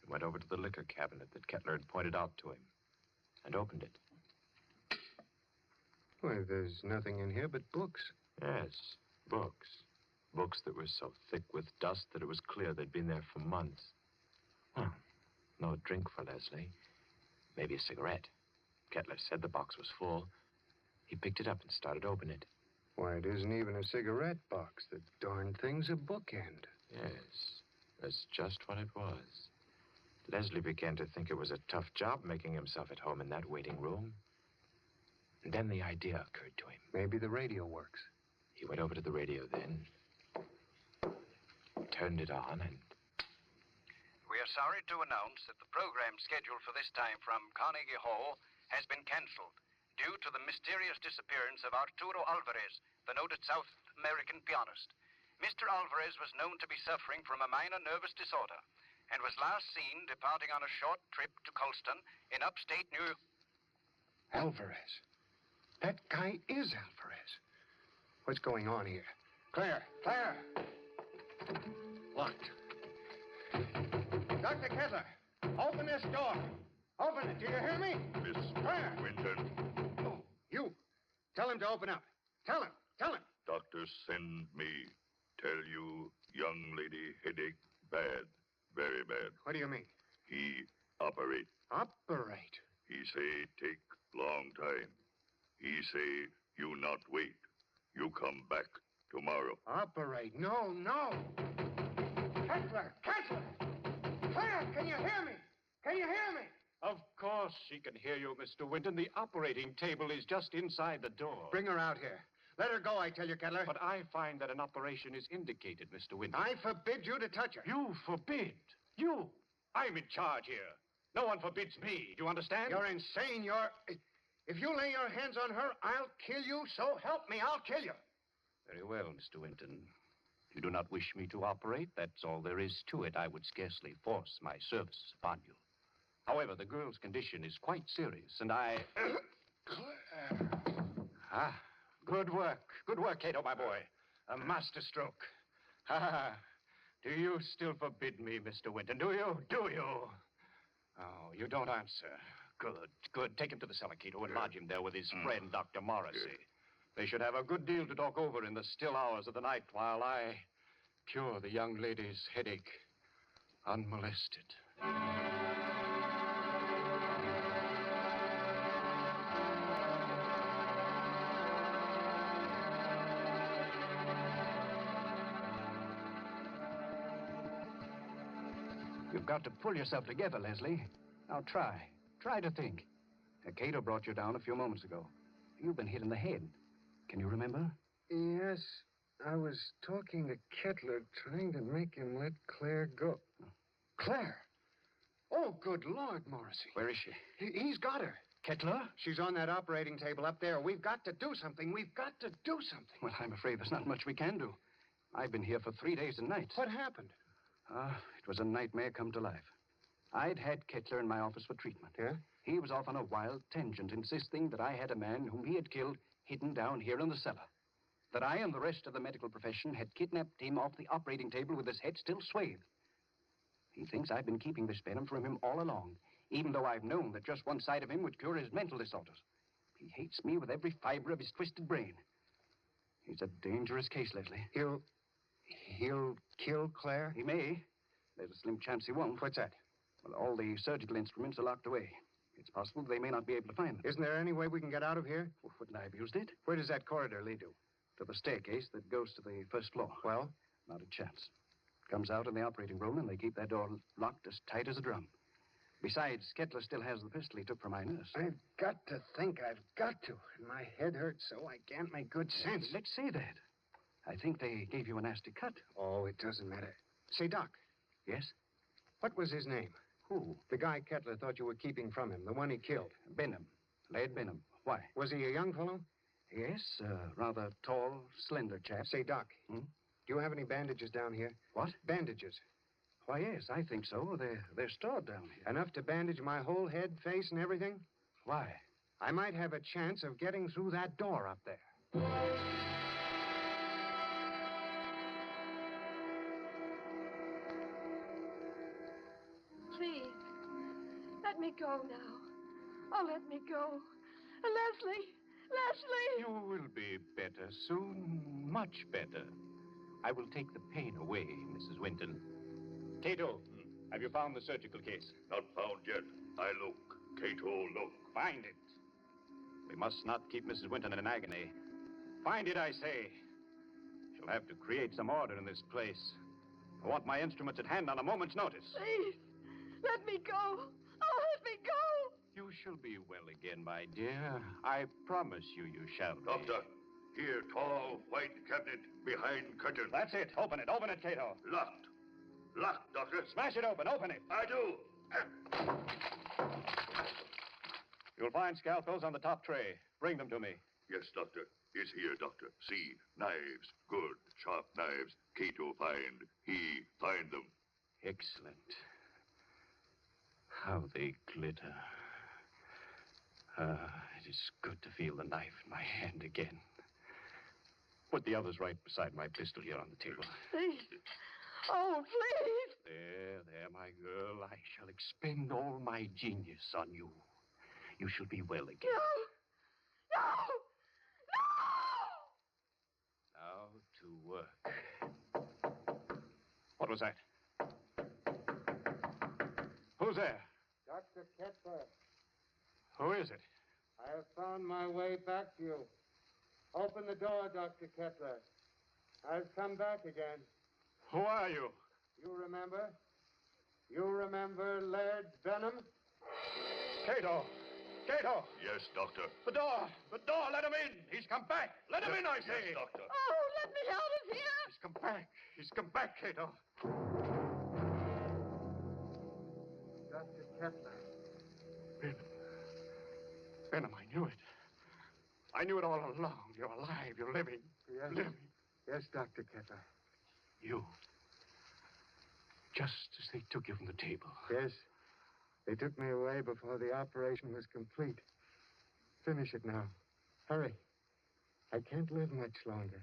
and went over to the liquor cabinet that Kettler had pointed out to him and opened it. Why, there's nothing in here but books. Yes, books. Books that were so thick with dust that it was clear they'd been there for months. Well, no drink for Leslie. Maybe a cigarette. Kettler said the box was full. He picked it up and started to open it. Why, it isn't even a cigarette box. The darn thing's a bookend. Yes, that's just what it was. Leslie began to think it was a tough job making himself at home in that waiting room. And then the idea occurred to him. Maybe the radio works. He went over to the radio then, turned it on, and... We are sorry to announce that the program scheduled for this time from Carnegie Hall has been canceled due to the mysterious disappearance of Arturo Alvarez, the noted South American pianist. Mr. Alvarez was known to be suffering from a minor nervous disorder and was last seen departing on a short trip to Colston in upstate New York. Alvarez. That guy is Alvarez. What's going on here? Claire! Claire! Locked. Dr. Kettler, open this door. Open it. Do you hear me? Miss Claire! Winton. Oh, you. Tell him to open up. Tell him. Tell him. Doctor send me. Tell you, young lady headache bad. Very bad. What do you mean? He operate. Operate? He say take long time. He say you not wait. You come back tomorrow. Operate? No, no. Kettler! Kettler! Claire, can you hear me? Can you hear me? Of course she can hear you, Mr. Winton. The operating table is just inside the door. Bring her out here. Let her go, I tell you, Kettler. But I find that an operation is indicated, Mr. Winton. I forbid you to touch her. You forbid? You? I'm in charge here. No one forbids me. Do you understand? You're insane. If you lay your hands on her, I'll kill you. So help me, I'll kill you. Very well, Mr. Winton. If you do not wish me to operate, that's all there is to it. I would scarcely force my services upon you. However, the girl's condition is quite serious, and I... Good work. Good work, Cato, my boy. A master stroke. Do you still forbid me, Mr. Winton? Do you? Do you? Oh, you don't answer. Good, good. Take him to the cellar, Cato, and lodge him there with his friend, Dr. Morrissey. They should have a good deal to talk over in the still hours of the night while I cure the young lady's headache unmolested. You've got to pull yourself together, Leslie. Now try. Try to think. Cato brought you down a few moments ago. You've been hit in the head. Can you remember? Yes, I was talking to Kettler, trying to make him let Claire go. Claire? Oh, good Lord, Morrissey. Where is she? He's got her. Kettler? She's on that operating table up there. We've got to do something. We've got to do something. Well, I'm afraid there's not much we can do. I've been here for 3 days and nights. What happened? It was a nightmare come to life. I'd had Kettler in my office for treatment. Yeah? He was off on a wild tangent, insisting that I had a man whom he had killed hidden down here in the cellar. That I and the rest of the medical profession had kidnapped him off the operating table with his head still swathed. He thinks I've been keeping this venom from him all along, even though I've known that just one side of him would cure his mental disorders. He hates me with every fiber of his twisted brain. He's a dangerous case, Leslie. He'll kill Claire? He may. There's a slim chance he won't. What's that? Well, all the surgical instruments are locked away. It's possible they may not be able to find them. Isn't there any way we can get out of here? Well, wouldn't I have used it? Where does that corridor lead to? To the staircase that goes to the first floor. Well? Not a chance. Comes out in the operating room, and they keep that door locked as tight as a drum. Besides, Kettler still has the pistol he took from my nurse. I've got to think. I've got to. And my head hurts so I can't make good sense. Let's say that. I think they gave you a nasty cut. Oh, it doesn't matter. Say, Doc. Yes? What was his name? Who? The guy Kettler thought you were keeping from him, the one he killed. Benham. Laird Benham. Why? Was he a young fellow? Yes, rather tall, slender chap. Say, Doc, do you have any bandages down here? What? Bandages. Why, yes, I think so. They're stored down here. Enough to bandage my whole head, face, and everything? Why? I might have a chance of getting through that door up there. Please, let me go now. Oh, let me go. Leslie! Leslie! You will be better soon, much better. I will take the pain away, Mrs. Winton. Cato, have you found the surgical case? Not found yet. I look. Cato, look. Find it. We must not keep Mrs. Winton in agony. Find it, I say. She'll have to create some order in this place. I want my instruments at hand on a moment's notice. Please, let me go. Oh, let me go. You shall be well again, my dear. I promise you shall be. Doctor, here, tall, white cabinet behind curtain. That's it. Open it, Cato. Locked. Locked, Doctor. Smash it open. Open it. I do. You'll find scalpels on the top tray. Bring them to me. Yes, Doctor. It's here, Doctor. See, knives. Good, sharp knives. Cato find. He find them. Excellent. How they glitter. It is good to feel the knife in my hand again. Put the others right beside my pistol here on the table. Please. Oh, please. There, my girl. I shall expend all my genius on you. You shall be well again. No! Now to work. What was that? Who's there? Dr. Kettler. Who is it? I have found my way back to you. Open the door, Dr. Kettler. I've come back again. Who are you? You remember? You remember Laird Benham? Cato! Cato! Yes, Doctor. The door! The door! Let him in! He's come back! Let him in, I say! Yes, Doctor. Oh, let me out of here! He's come back! He's come back, Cato! Dr. Kettler. Benham, I knew it. I knew it all along. You're alive. You're living. Yes. Living. Yes, Dr. Kettler. You. Just as they took you from the table. Yes. They took me away before the operation was complete. Finish it now. Hurry. I can't live much longer.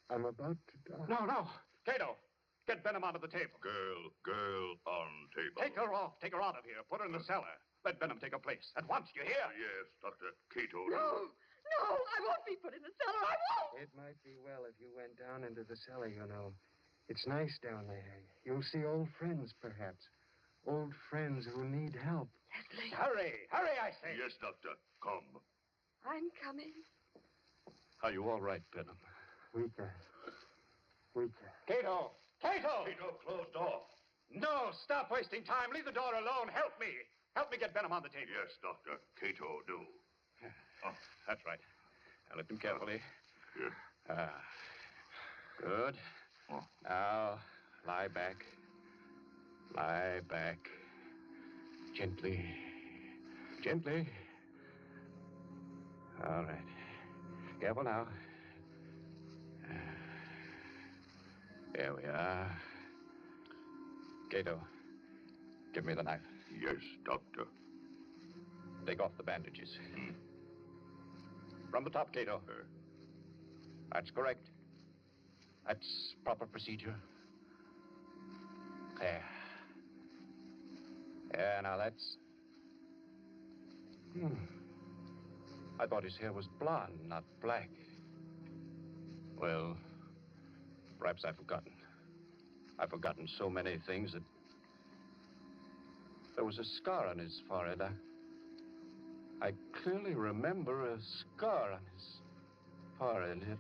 I'm about to die. No. Cato, get Benham out of the table. Girl on table. Take her off. Take her out of here. Put her in the cellar. Let Benham take her place. At once, you hear? Yes, Doctor. Cato. No, I won't be put in the cellar. I won't. It might be well if you went down into the cellar, you know. It's nice down there. You'll see old friends, perhaps. Old friends who need help. Leslie. Hurry, I say. Yes, Doctor. Come. I'm coming. Are you all right, Benham? Weaker. Cato! Cato, closed door. No, stop wasting time. Leave the door alone. Help me. Help me get Benham on the table. Yes, Doctor. Cato, do. That's right. Now, lift him carefully. Yes. Good. Now, lie back. Lie back. Gently. All right. Careful now. There we are. Cato, give me the knife. Yes, Doctor. Take off the bandages. From the top, Cato. That's correct. That's proper procedure. There. Yeah, now I thought his hair was blonde, not black. Well, perhaps I've forgotten. I've forgotten so many things that... There was a scar on his forehead. I clearly remember a scar on his forehead.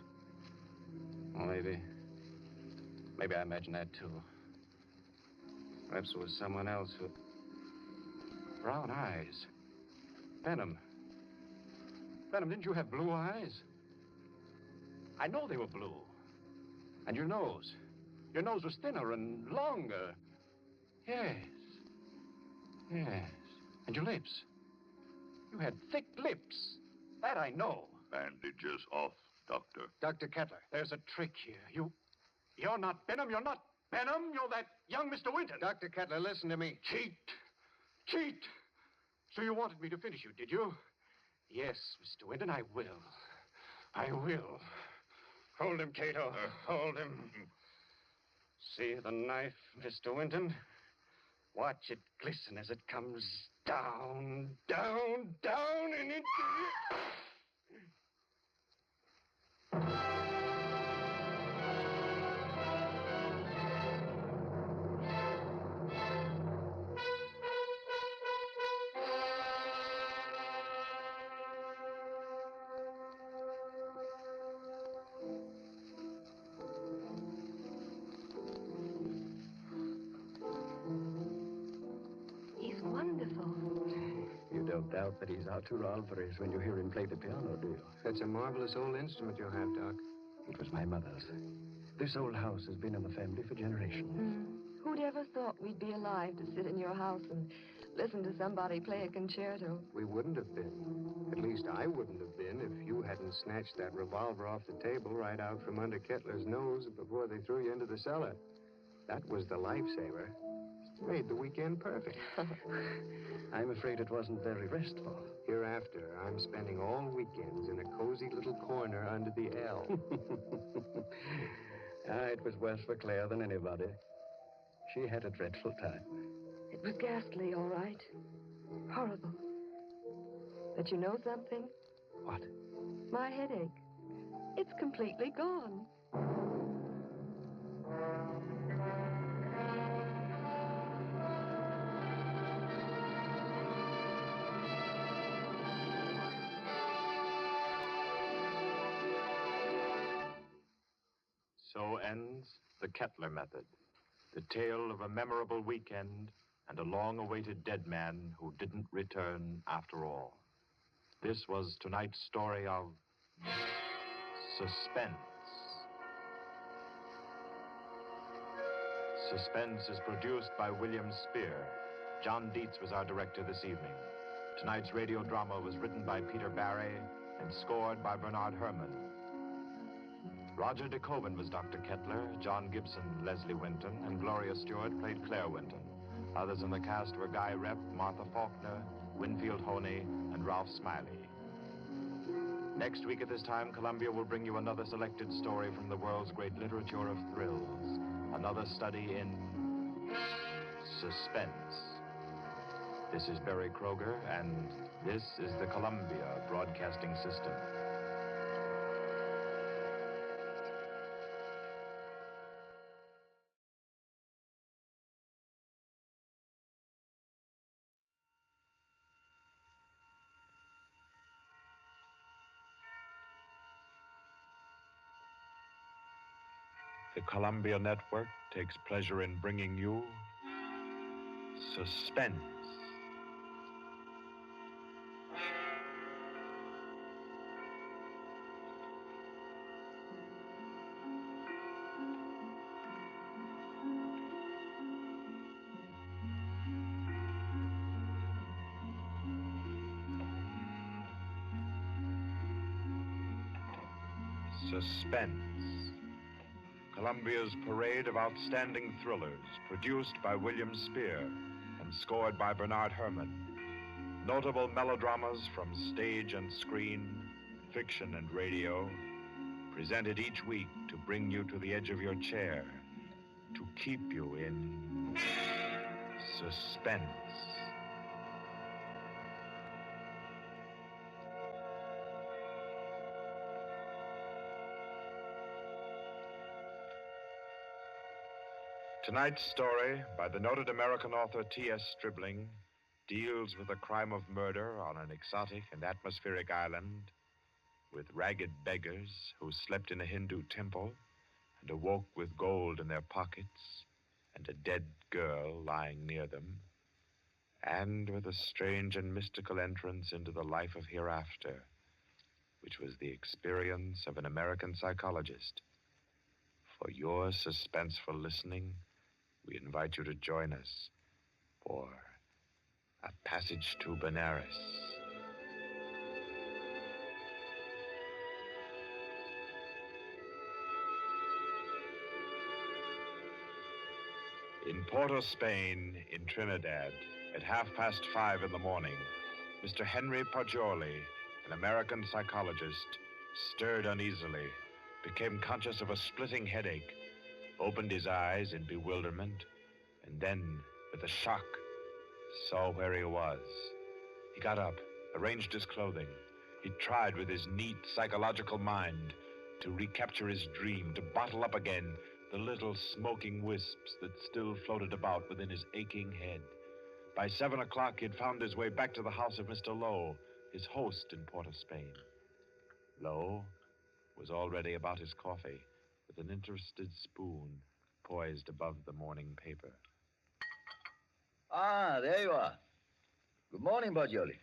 Well, maybe I imagined that, too. Perhaps it was someone else who... Brown eyes. Benham. Benham, didn't you have blue eyes? I know they were blue. And your nose. Your nose was thinner and longer. Yes. Yes. And your lips. You had thick lips. That I know. Bandages off, Doctor. Dr. Kettler, there's a trick here. You're not Benham. You're not Benham. You're that young Mr. Winton. Dr. Kettler, listen to me. Cheat. So you wanted me to finish you, did you? Yes, Mr. Winton, I will. I will. Hold him, Cato. Hold him. See the knife, Mr. Winton? Watch it glisten as it comes down, down, down, and into... He's wonderful. You don't doubt that he's Arturo Alvarez when you hear him play the piano, do you? That's a marvelous old instrument you'll have, Doc. It was my mother's. This old house has been in the family for generations. Who'd ever thought we'd be alive to sit in your house and listen to somebody play a concerto? We wouldn't have been. At least I wouldn't have been if you hadn't snatched that revolver off the table right out from under Kettler's nose before they threw you into the cellar. That was the lifesaver. Made the weekend perfect. I'm afraid it wasn't very restful. Hereafter, I'm spending all weekends in a cozy little corner under the L. It was worse for Claire than anybody. She had a dreadful time. It was ghastly, all right. Horrible. But you know something? What? My headache. It's completely gone. So ends the Kettler method, the tale of a memorable weekend and a long-awaited dead man who didn't return after all. This was tonight's story of Suspense. Suspense is produced by William Spear. John Dietz was our director this evening. Tonight's radio drama was written by Peter Barry and scored by Bernard Herrmann. Roger de Koven was Dr. Kettler, John Gibson, Leslie Winton, and Gloria Stewart played Claire Winton. Others in the cast were Guy Repp, Martha Faulkner, Winfield Honey, and Ralph Smiley. Next week at this time, Columbia will bring you another selected story from the world's great literature of thrills. Another study in suspense. This is Barry Kroger, and this is the Columbia Broadcasting System. The Columbia Network takes pleasure in bringing you Suspense. Suspense. Columbia's parade of outstanding thrillers, produced by William Spear and scored by Bernard Herrmann. Notable melodramas from stage and screen, fiction and radio, presented each week to bring you to the edge of your chair, to keep you in suspense. Tonight's story, by the noted American author T.S. Stribling, deals with the crime of murder on an exotic and atmospheric island, with ragged beggars who slept in a Hindu temple and awoke with gold in their pockets and a dead girl lying near them, and with a strange and mystical entrance into the life of hereafter, which was the experience of an American psychologist. For your suspenseful listening, we invite you to join us for A Passage to Benares. In Porto, Spain, in Trinidad, at 5:30 in the morning, Mr. Henry Poggioli, an American psychologist, stirred uneasily, became conscious of a splitting headache, opened his eyes in bewilderment, and then, with a shock, saw where he was. He got up, arranged his clothing. He tried with his neat psychological mind to recapture his dream, to bottle up again the little smoking wisps that still floated about within his aching head. By 7 o'clock, he had found his way back to the house of Mr. Lowe, his host in Port of Spain. Lowe was already about his coffee, with an interested spoon poised above the morning paper. Ah, there you are. Good morning, Poggioli.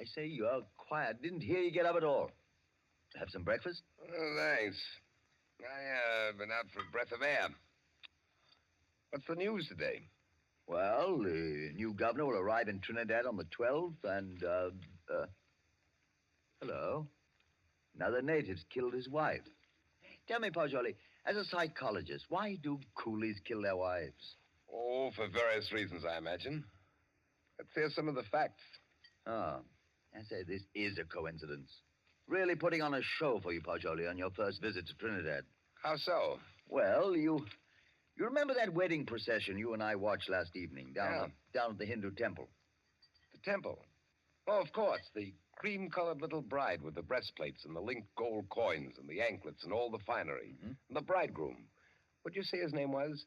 I say, you are quiet. Didn't hear you get up at all. Have some breakfast? Oh, thanks. I've been out for a breath of air. What's the news today? Well, the new governor will arrive in Trinidad on the 12th, and, hello. Another native's killed his wife. Tell me, Poggioli, as a psychologist, why do coolies kill their wives? Oh, for various reasons, I imagine. Let's hear some of the facts. Oh, I say, this is a coincidence. Really putting on a show for you, Poggioli, on your first visit to Trinidad. How so? Well, you remember that wedding procession you and I watched last evening down at the Hindu temple? The temple? Oh, of course. The cream-colored little bride with the breastplates and the linked gold coins and the anklets and all the finery. Mm-hmm. And the bridegroom. What'd you say his name was?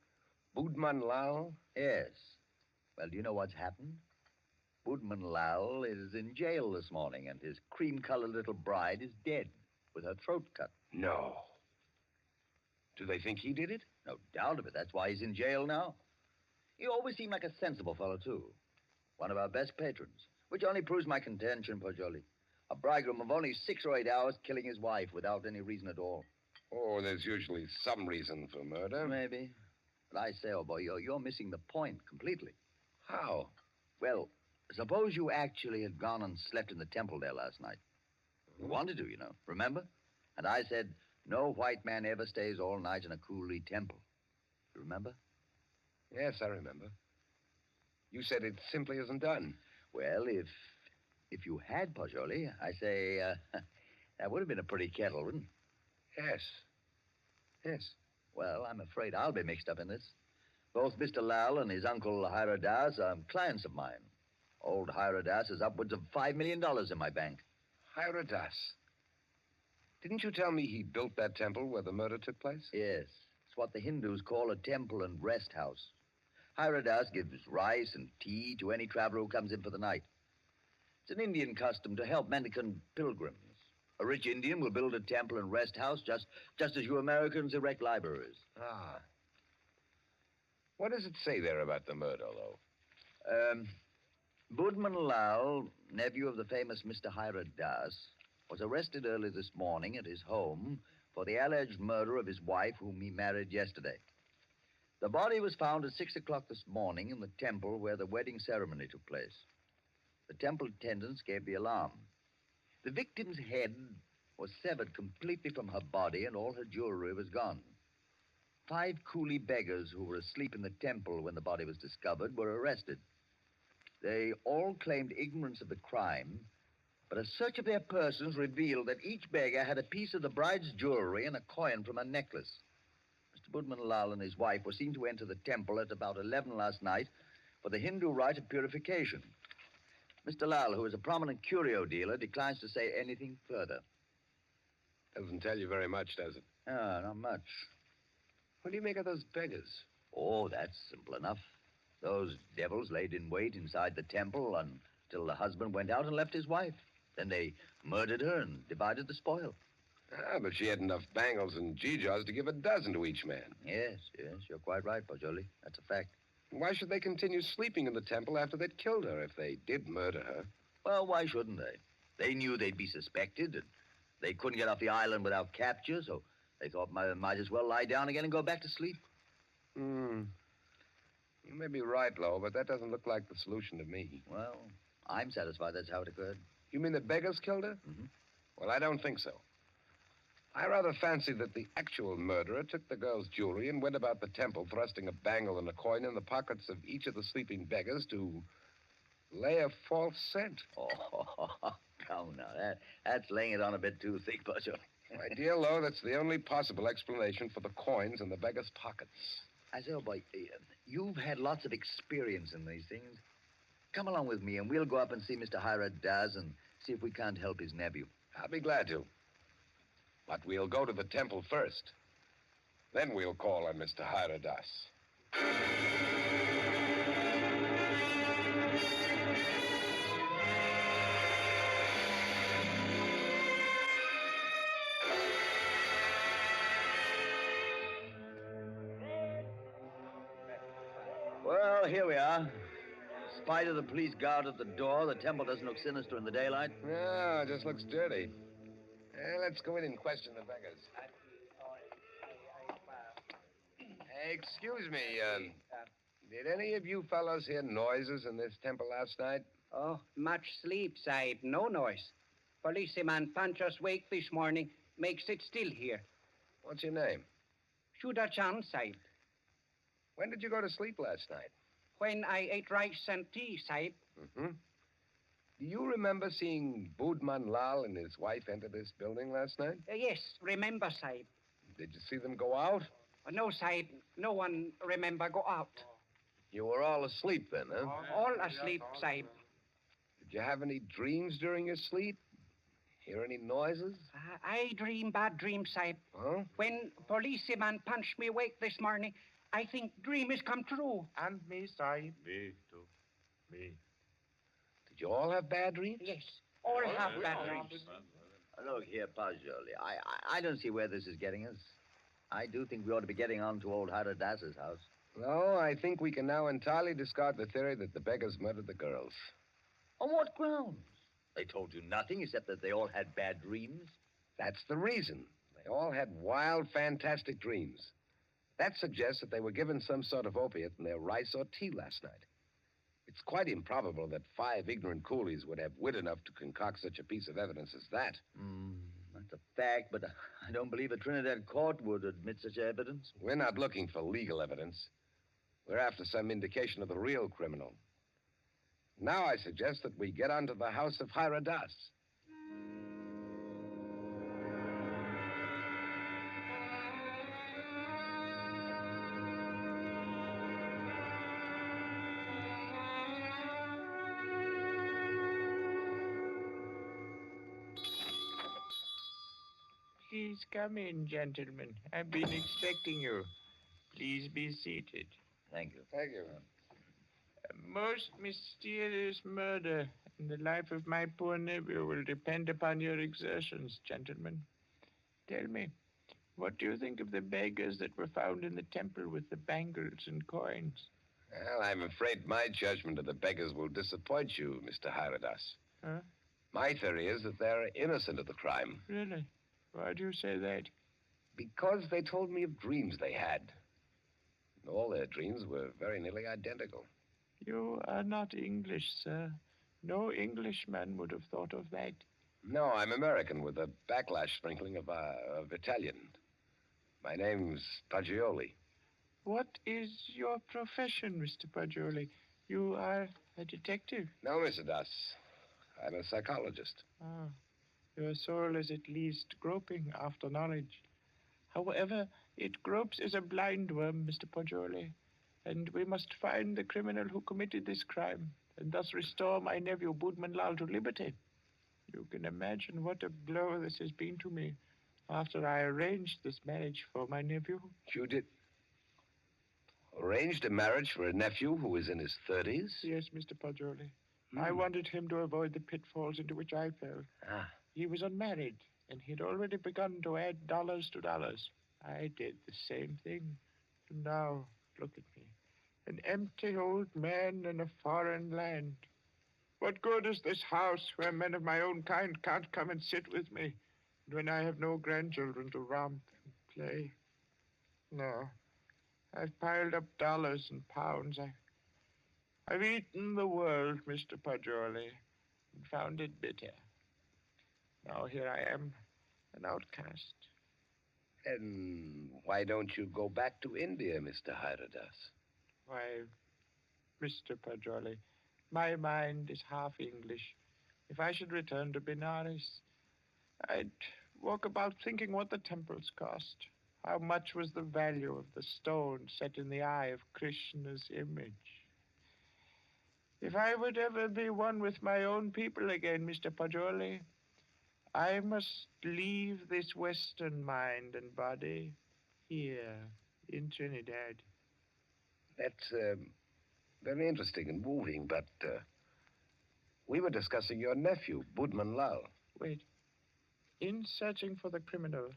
Budman Lal? Yes. Well, do you know what's happened? Budman Lal is in jail this morning, and his cream-colored little bride is dead, with her throat cut. No. Do they think he did it? No doubt of it. That's why he's in jail now. He always seemed like a sensible fellow, too. One of our best patrons, which only proves my contention, Poggioli. A bridegroom of only 6 or 8 hours killing his wife without any reason at all. Oh, there's usually some reason for murder. Maybe. But I say, oh, boy, you're missing the point completely. How? Well, suppose you actually had gone and slept in the temple there last night. You wanted to, you know, remember? And I said, no white man ever stays all night in a coolie temple. You remember? Yes, I remember. You said it simply isn't done. Well, if you had, Poggioli, I say, that would have been a pretty kettle, wouldn't it? Yes. Yes. Well, I'm afraid I'll be mixed up in this. Both Mr. Lal and his uncle Hiradas are clients of mine. Old Hiradas has upwards of $5 million in my bank. Hiradas? Didn't you tell me he built that temple where the murder took place? Yes. It's what the Hindus call a temple and rest house. Hiradas gives rice and tea to any traveler who comes in for the night. It's an Indian custom to help mendicant pilgrims. A rich Indian will build a temple and rest house just as you Americans erect libraries. Ah. What does it say there about the murder, though? Budman Lal, nephew of the famous Mr. Hiradas, was arrested early this morning at his home for the alleged murder of his wife, whom he married yesterday. The body was found at 6 o'clock this morning in the temple where the wedding ceremony took place. The temple attendants gave the alarm. The victim's head was severed completely from her body, and all her jewelry was gone. 5 coolie beggars who were asleep in the temple when the body was discovered were arrested. They all claimed ignorance of the crime, but a search of their persons revealed that each beggar had a piece of the bride's jewelry and a coin from her necklace. Mr. Budman Lal and his wife were seen to enter the temple at about 11 last night for the Hindu rite of purification. Mr. Lal, who is a prominent curio dealer, declines to say anything further. Doesn't tell you very much, does it? Ah, not much. What do you make of those beggars? Oh, that's simple enough. Those devils laid in wait inside the temple until the husband went out and left his wife. Then they murdered her and divided the spoil. Ah, but she had enough bangles and geegaws to give a dozen to each man. Yes, you're quite right, Pajoli. That's a fact. Why should they continue sleeping in the temple after they'd killed her if they did murder her? Well, why shouldn't they? They knew they'd be suspected, and they couldn't get off the island without capture, so they thought might as well lie down again and go back to sleep. You may be right, Lo, but that doesn't look like the solution to me. Well, I'm satisfied that's how it occurred. You mean the beggars killed her? Mm-hmm. Well, I don't think so. I rather fancy that the actual murderer took the girl's jewelry and went about the temple thrusting a bangle and a coin in the pockets of each of the sleeping beggars to lay a false scent. Oh, come now. That's laying it on a bit too thick, Pajoli. My dear Lo, that's the only possible explanation for the coins in the beggars' pockets. I say, oh, boy, you've had lots of experience in these things. Come along with me, and we'll go up and see Mr. Hiram Daz and see if we can't help his nephew. I'll be glad to. But we'll go to the temple first. Then we'll call on Mr. Hiradas. Well, here we are. In spite of the police guard at the door, the temple doesn't look sinister in the daylight. No, it just looks dirty. Let's go in and question the beggars. Excuse me, did any of you fellows hear noises in this temple last night? Oh, much sleep, Sahib. No noise. Policeman punch us wake this morning. Makes it still here. What's your name? Shuda Chan, Sahib. When did you go to sleep last night? When I ate rice and tea, Sahib. Mm-hmm. Do you remember seeing Budman Lal and his wife enter this building last night? Yes, remember, Sahib. Did you see them go out? No, Sahib. No one remember go out. You were all asleep then, huh? All asleep, Sahib. Did you have any dreams during your sleep? Hear any noises? I dream bad dreams, Sahib. Huh? When policeman punched me awake this morning, I think dream is come true. And me, Sahib. Me, too. Me. Did you all have bad dreams? Yes, all have bad dreams. Look here, Pajoli. I don't see where this is getting us. I do think we ought to be getting on to old Haradas's house. No, I think we can now entirely discard the theory that the beggars murdered the girls. On what grounds? They told you nothing except that they all had bad dreams. That's the reason. They all had wild, fantastic dreams. That suggests that they were given some sort of opiate in their rice or tea last night. It's quite improbable that 5 ignorant coolies would have wit enough to concoct such a piece of evidence as that. That's a fact, but I don't believe a Trinidad court would admit such evidence. We're not looking for legal evidence. We're after some indication of the real criminal. Now I suggest that we get onto the house of Hiradas. Please come in, gentlemen. I've been expecting you. Please be seated. Thank you. Thank you. A most mysterious murder in the life of my poor nephew will depend upon your exertions, gentlemen. Tell me, what do you think of the beggars that were found in the temple with the bangles and coins? Well, I'm afraid my judgment of the beggars will disappoint you, Mr. Hiradas. Huh? My theory is that they're innocent of the crime. Really? Why do you say that? Because they told me of dreams they had. All their dreams were very nearly identical. You are not English, sir. No Englishman would have thought of that. No, I'm American with a backlash sprinkling of Italian. My name's Paggioli. What is your profession, Mr. Paggioli? You are a detective? No, Mr. Das. I'm a psychologist. Ah, your soul is at least groping after knowledge. However, it gropes as a blind worm, Mr. Paggioli, and we must find the criminal who committed this crime, and thus restore my nephew Budman Lal to liberty. You can imagine what a blow this has been to me after I arranged this marriage for my nephew. You did? Arranged a marriage for a nephew who is in his 30s? Yes, Mr. Poggioli. I wanted him to avoid the pitfalls into which I fell. Ah. He was unmarried, and he'd already begun to add dollars to dollars. I did the same thing. And now, look at me. An empty old man in a foreign land. What good is this house where men of my own kind can't come and sit with me, and when I have no grandchildren to romp and play? No. I've piled up dollars and pounds. I've eaten the world, Mr. Poggioli, and found it bitter. Now here I am, an outcast. And why don't you go back to India, Mr. Hyradas? Why, Mr. Poggioli, my mind is half English. If I should return to Benares, I'd walk about thinking what the temples cost. How much was the value of the stone set in the eye of Krishna's image? If I would ever be one with my own people again, Mr. Poggioli, I must leave this Western mind and body here in Trinidad. That's very interesting and moving, but we were discussing your nephew, Budman Lal. Wait. In searching for the criminal,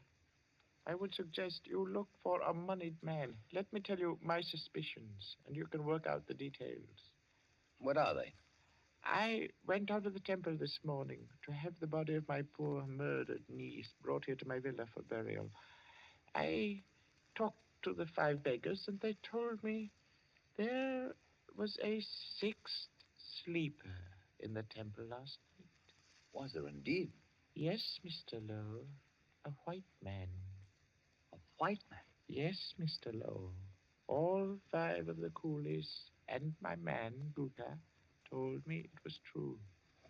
I would suggest you look for a moneyed man. Let me tell you my suspicions, and you can work out the details. What are they? I went out to the temple this morning to have the body of my poor murdered niece brought here to my villa for burial. I talked to the 5 beggars, and they told me there was a 6th sleeper in the temple last night. Was there indeed? Yes, Mr. Lowe. A white man. A white man? Yes, Mr. Lowe. All 5 of the coolies and my man, Gupta, told me it was true.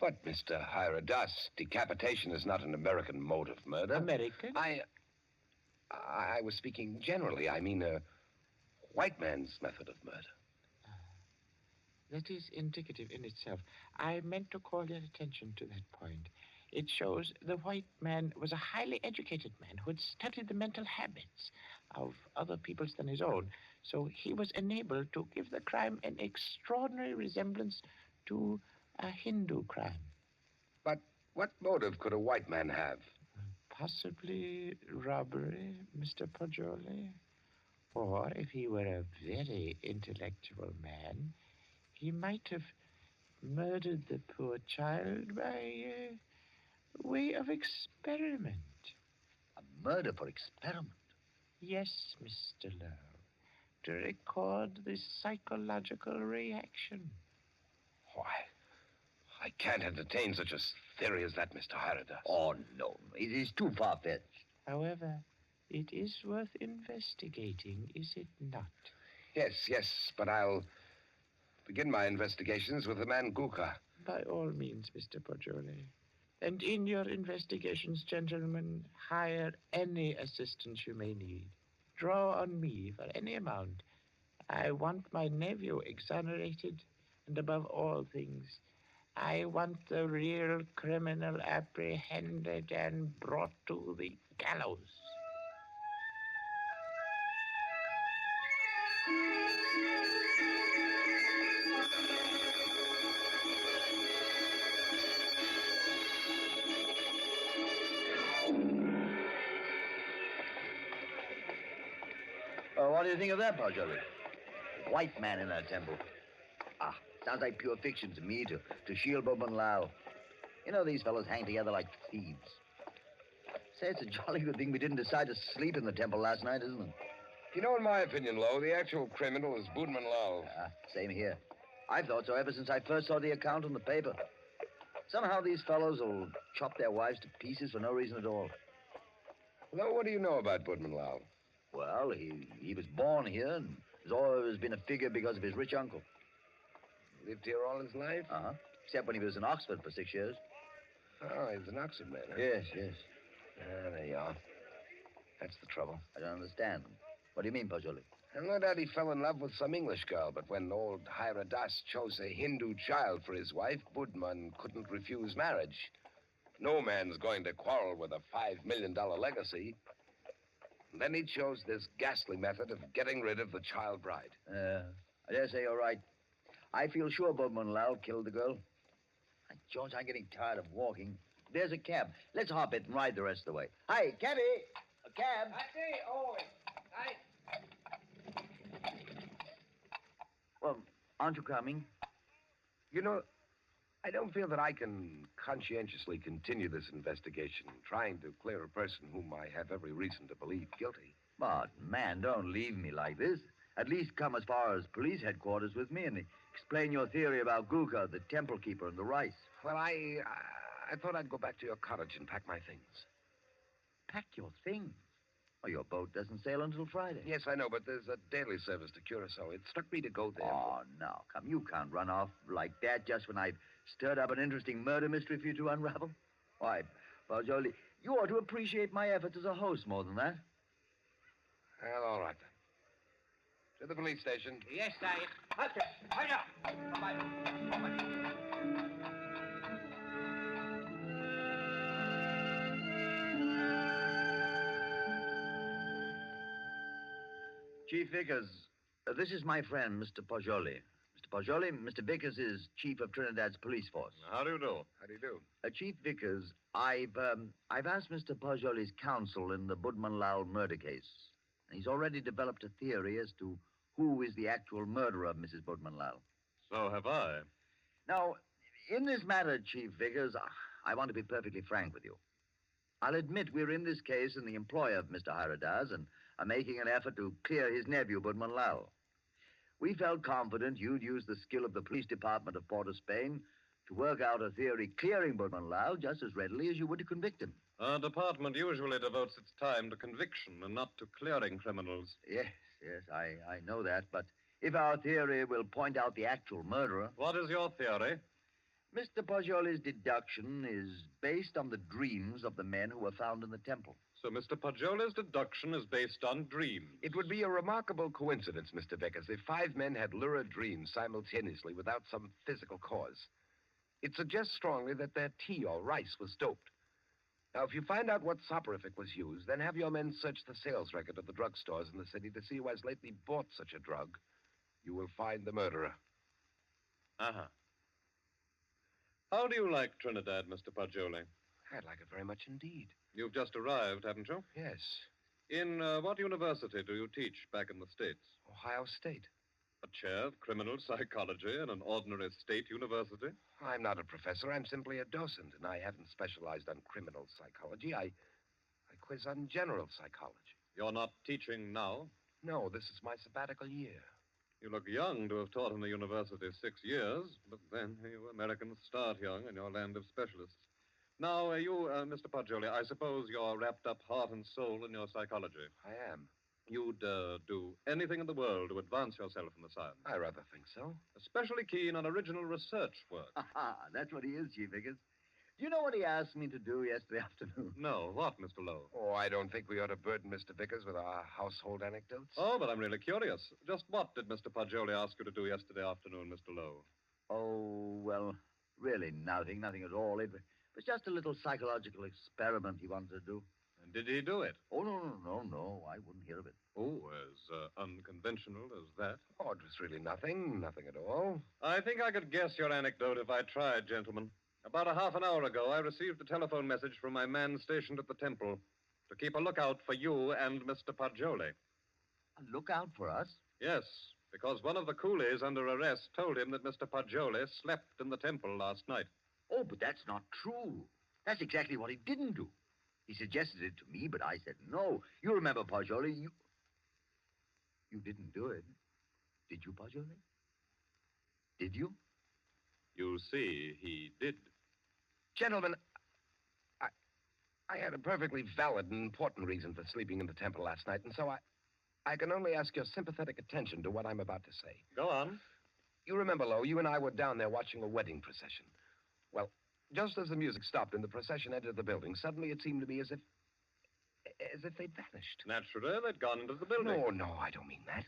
But, Mr. Hyradas, decapitation is not an American mode of murder. American? I was speaking generally. I mean, a white man's method of murder. That is indicative in itself. I meant to call your attention to that point. It shows the white man was a highly educated man who had studied the mental habits of other peoples than his own. So he was enabled to give the crime an extraordinary resemblance to a Hindu crime. But what motive could a white man have? Possibly robbery, Mr. Poggioli. Or if he were a very intellectual man, he might have murdered the poor child by way of experiment. A murder for experiment? Yes, Mr. Lowe. To record the psychological reaction. Why, I can't entertain such a theory as that, Mr. Hyradas. Oh, no. It is too far-fetched. However, it is worth investigating, is it not? Yes, but I'll begin my investigations with the man Guka. By all means, Mr. Poggioli. And in your investigations, gentlemen, hire any assistance you may need. Draw on me for any amount. I want my nephew exonerated, and above all things, I want the real criminal apprehended and brought to the gallows. What do you think of that, Poggioli? White man in that temple. Sounds like pure fiction to me, to shield Budman Lal. You know, these fellows hang together like thieves. Say, it's a jolly good thing we didn't decide to sleep in the temple last night, isn't it? You know, in my opinion, Lowe, the actual criminal is Budman Lal. Same here. I've thought so ever since I first saw the account in the paper. Somehow these fellows will chop their wives to pieces for no reason at all. Lowe, what do you know about Budman Lal? Well, he was born here and has always been a figure because of his rich uncle. Lived here all his life? Uh-huh. Except when he was in Oxford for 6 years. Oh, he's an Oxford man, huh? Yes. There you are. That's the trouble. I don't understand. What do you mean, Poggioli? And no doubt he fell in love with some English girl, but when old Hyradas chose a Hindu child for his wife, Budman couldn't refuse marriage. No man's going to quarrel with a $5 million legacy. And then he chose this ghastly method of getting rid of the child bride. I dare say you're right. I feel sure Boatman Lal killed the girl. George, I'm getting tired of walking. There's a cab. Let's hop it and ride the rest of the way. Hi, cabby! A cab! I say, oh, Well, aren't you coming? You know, I don't feel that I can conscientiously continue this investigation, trying to clear a person whom I have every reason to believe guilty. But, man, don't leave me like this. At least come as far as police headquarters with me and explain your theory about Guka, the temple keeper, and the rice. Well, I thought I'd go back to your cottage and pack my things. Pack your things? Oh, your boat doesn't sail until Friday. Yes, I know, but there's a daily service to Curacao. It struck me to go there. Oh, now, come. You can't run off like that just when I've stirred up an interesting murder mystery for you to unravel. Why, Barjoli, you ought to appreciate my efforts as a host more than that. Well, all right, then. To the police station. Yes, I. Okay. Chief Vickers, this is my friend, Mr. Pajoli. Mr. Pajoli, Mr. Vickers is chief of Trinidad's police force. How do you do? How do you do? Chief Vickers, I've asked Mr. Pajoli's counsel in the Budman Lal murder case. He's already developed a theory as to who is the actual murderer of Mrs. Budman Lal. So have I. Now, in this matter, Chief Vickers, I want to be perfectly frank with you. I'll admit we're in this case in the employ of Mr. Hiradas and are making an effort to clear his nephew, Budman Lal. We felt confident you'd use the skill of the police department of Port of Spain to work out a theory clearing Budman Lal just as readily as you would to convict him. Our department usually devotes its time to conviction and not to clearing criminals. Yes, I know that, but if our theory will point out the actual murderer... What is your theory? Mr. Pajoli's deduction is based on the dreams of the men who were found in the temple. So Mr. Pajoli's deduction is based on dreams. It would be a remarkable coincidence, Mr. Vickers, if 5 men had lurid dreams simultaneously without some physical cause. It suggests strongly that their tea or rice was doped. Now, if you find out what soporific was used, then have your men search the sales record of the drugstores in the city to see who has lately bought such a drug. You will find the murderer. Uh-huh. How do you like Trinidad, Mr. Pajoli? I'd like it very much indeed. You've just arrived, haven't you? Yes. In what university do you teach back in the States? Ohio State. A chair of criminal psychology in an ordinary state university? I'm not a professor. I'm simply a docent, and I haven't specialized on criminal psychology. I quiz on general psychology. You're not teaching now? No, this is my sabbatical year. You look young to have taught in the university 6 years, but then you Americans start young in your land of specialists. Now, Mr. Pajoli, I suppose you're wrapped up heart and soul in your psychology. I am. You'd do anything in the world to advance yourself in the science. I rather think so. Especially keen on original research work. That's what he is, Chief Vickers. Do you know what he asked me to do yesterday afternoon? No, what, Mr. Lowe? Oh, I don't think we ought to burden Mr. Vickers with our household anecdotes. Oh, but I'm really curious. Just what did Mr. Pajoli ask you to do yesterday afternoon, Mr. Lowe? Oh, well, really nothing at all. It was just a little psychological experiment he wanted to do. And did he do it? Oh, no. I wouldn't hear of it. Oh, as unconventional as that? Oh, it was really nothing at all. I think I could guess your anecdote if I tried, gentlemen. About a half an hour ago, I received a telephone message from my man stationed at the temple to keep a lookout for you and Mr. Pajoli. A lookout for us? Yes, because one of the coolies under arrest told him that Mr. Pajoli slept in the temple last night. Oh, but that's not true. That's exactly what he didn't do. He suggested it to me, but I said no. You remember, Pajoli, you didn't do it. Did you, Pajoli? Did you? You see, he did. Gentlemen, I had a perfectly valid and important reason for sleeping in the temple last night, and so I can only ask your sympathetic attention to what I'm about to say. Go on. You remember, Lo, you and I were down there watching a wedding procession. Well, just as the music stopped and the procession entered the building, suddenly it seemed to me as if they'd vanished. Naturally, they'd gone into the building. No, I don't mean that.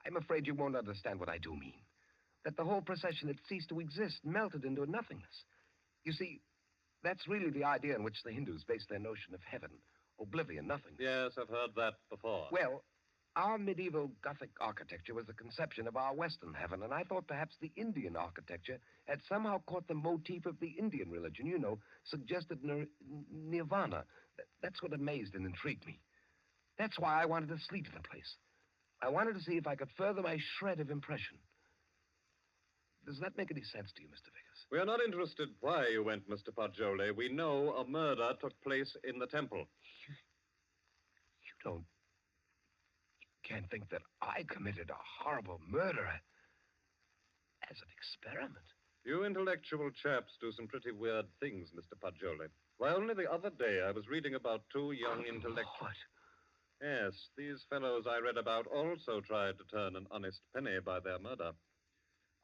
I'm afraid you won't understand what I do mean. That the whole procession had ceased to exist, melted into nothingness. You see, that's really the idea in which the Hindus base their notion of heaven, Oblivion, nothing. Yes, I've heard that before. Well, our medieval Gothic architecture was the conception of our Western heaven, and I thought perhaps the Indian architecture had somehow caught the motif of the Indian religion, suggested nirvana. That's what amazed and intrigued me. That's why I wanted to sleep in the place. I wanted to see if I could further my shred of impression. Does that make any sense to you, Mr. Vickers? We are not interested why you went, Mr. Poggioli. We know a murder took place in the temple. You can't think that I committed a horrible murder as an experiment. You intellectual chaps do some pretty weird things, Mr. Poggioli. Why, only the other day I was reading about two young intellectuals. What? Yes, these fellows I read about also tried to turn an honest penny by their murder.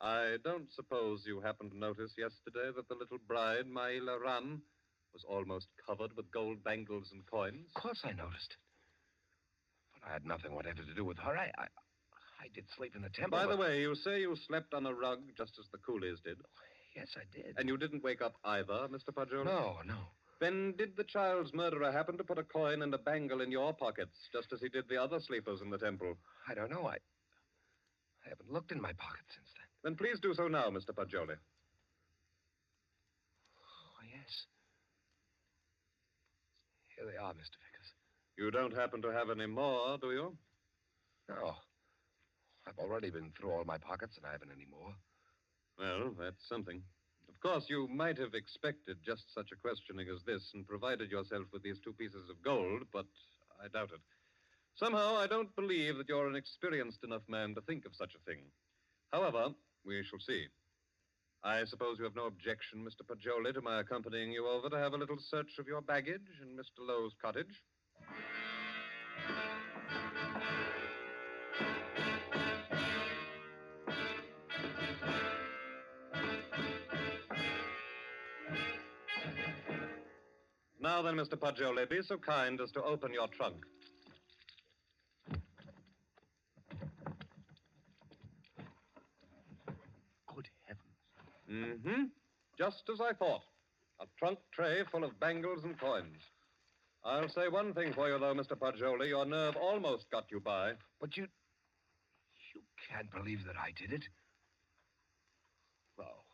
I don't suppose you happened to notice yesterday that the little bride, Maila Ran, was almost covered with gold bangles and coins? Of course I noticed it. But I had nothing whatever to do with her. I did sleep in the temple. By the way, you say you slept on a rug just as the coolies did. Yes, I did. And you didn't wake up either, Mr. Poggioli? No. Then did the child's murderer happen to put a coin and a bangle in your pockets, just as he did the other sleepers in the temple? I don't know. I haven't looked in my pocket since then. Then please do so now, Mr. Poggioli. Oh, yes. Here they are, Mr. Vickers. You don't happen to have any more, do you? No. I've already been through all my pockets, and I haven't any more. Well, that's something. Of course, you might have expected just such a questioning as this and provided yourself with these 2 pieces of gold, but I doubt it. Somehow, I don't believe that you're an experienced enough man to think of such a thing. However, we shall see. I suppose you have no objection, Mr. Poggioli, to my accompanying you over to have a little search of your baggage in Mr. Lowe's cottage? Now then, Mr. Poggioli, be so kind as to open your trunk. Good heavens. Mm-hmm. Just as I thought. A trunk tray full of bangles and coins. I'll say one thing for you, though, Mr. Poggioli. Your nerve almost got you by. But you can't believe that I did it. Well,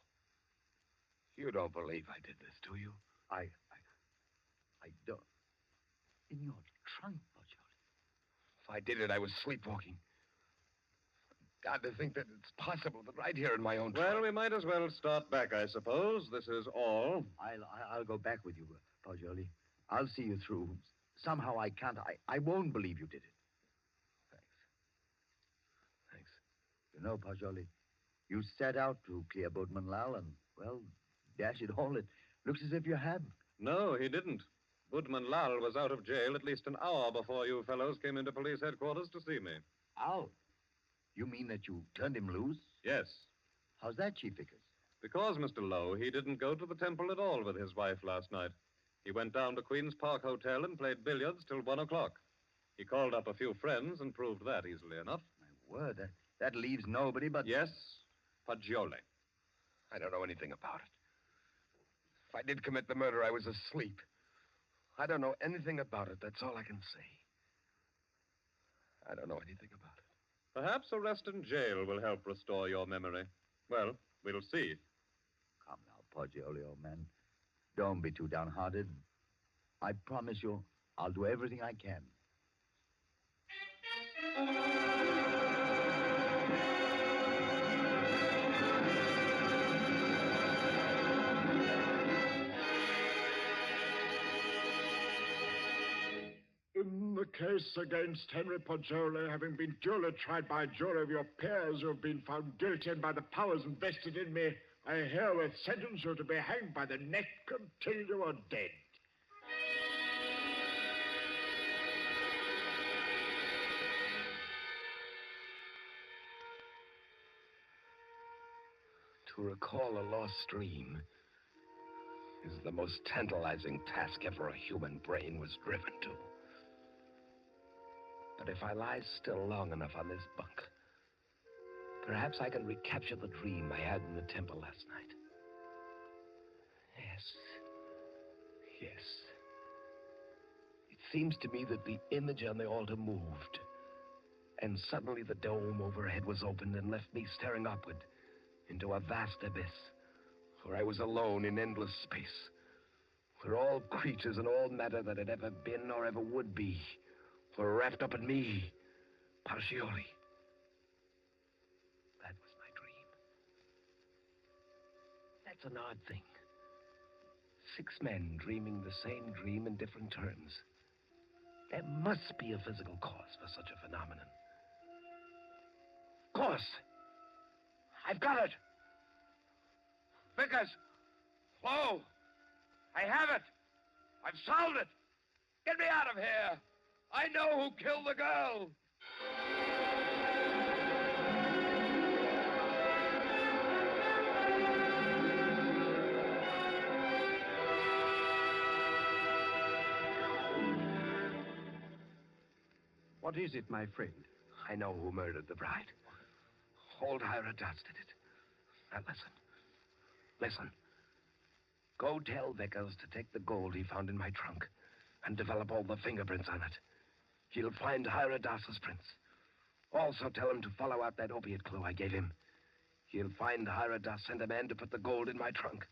you don't believe I did this, do you? I don't. In your trunk, Poggioli. If I did it, I was sleepwalking. God, to think that it's possible that right here in my own trunk. Well, we might as well start back, I suppose. This is all. I'll go back with you, Poggioli. I'll see you through. Somehow I can't. I won't believe you did it. Thanks. You know, Poggioli, you set out to clear Boatman Lal, and, well, dash it all, it looks as if you had. No, he didn't. Woodman Lal was out of jail at least an hour before you fellows came into police headquarters to see me. Out? You mean that you turned him loose? Yes. How's that, Chief Vickers? Because, Mr. Lowe, he didn't go to the temple at all with his wife last night. He went down to Queen's Park Hotel and played billiards till 1 o'clock. He called up a few friends and proved that easily enough. My word, that leaves nobody but... Yes, Poggioli. I don't know anything about it. If I did commit the murder, I was asleep. I don't know anything about it. That's all I can say. I don't know anything about it. Perhaps arrest and jail will help restore your memory. Well, we'll see. Come now, Poggioli, old man. Don't be too downhearted. I promise you, I'll do everything I can. In the case against Henry Poggioli, having been duly tried by a jury of your peers who have been found guilty and by the powers invested in me, I herewith sentence you to be hanged by the neck until you are dead. To recall a lost dream is the most tantalizing task ever a human brain was driven to. But if I lie still long enough on this bunk, perhaps I can recapture the dream I had in the temple last night. Yes. seems to me that the image on the altar moved. And suddenly the dome overhead was opened and left me staring upward into a vast abyss, where I was alone in endless space, where all creatures and all matter that had ever been or ever would be were wrapped up in me, Pacioli. That was my dream. That's an odd thing. 6 men dreaming the same dream in different terms. There must be a physical cause for such a phenomenon. Of course. I've got it. Vickers. Flo. I have it. I've solved it. Get me out of here. I know who killed the girl. What is it, my friend? I know who murdered the bride. Old Hira Das did it. Now listen. Listen. Go tell Vickers to take the gold he found in my trunk and develop all the fingerprints on it. He'll find Hira Das's prints. Also tell him to follow out that opiate clue I gave him. He'll find Hira Das sent a man to put the gold in my trunk.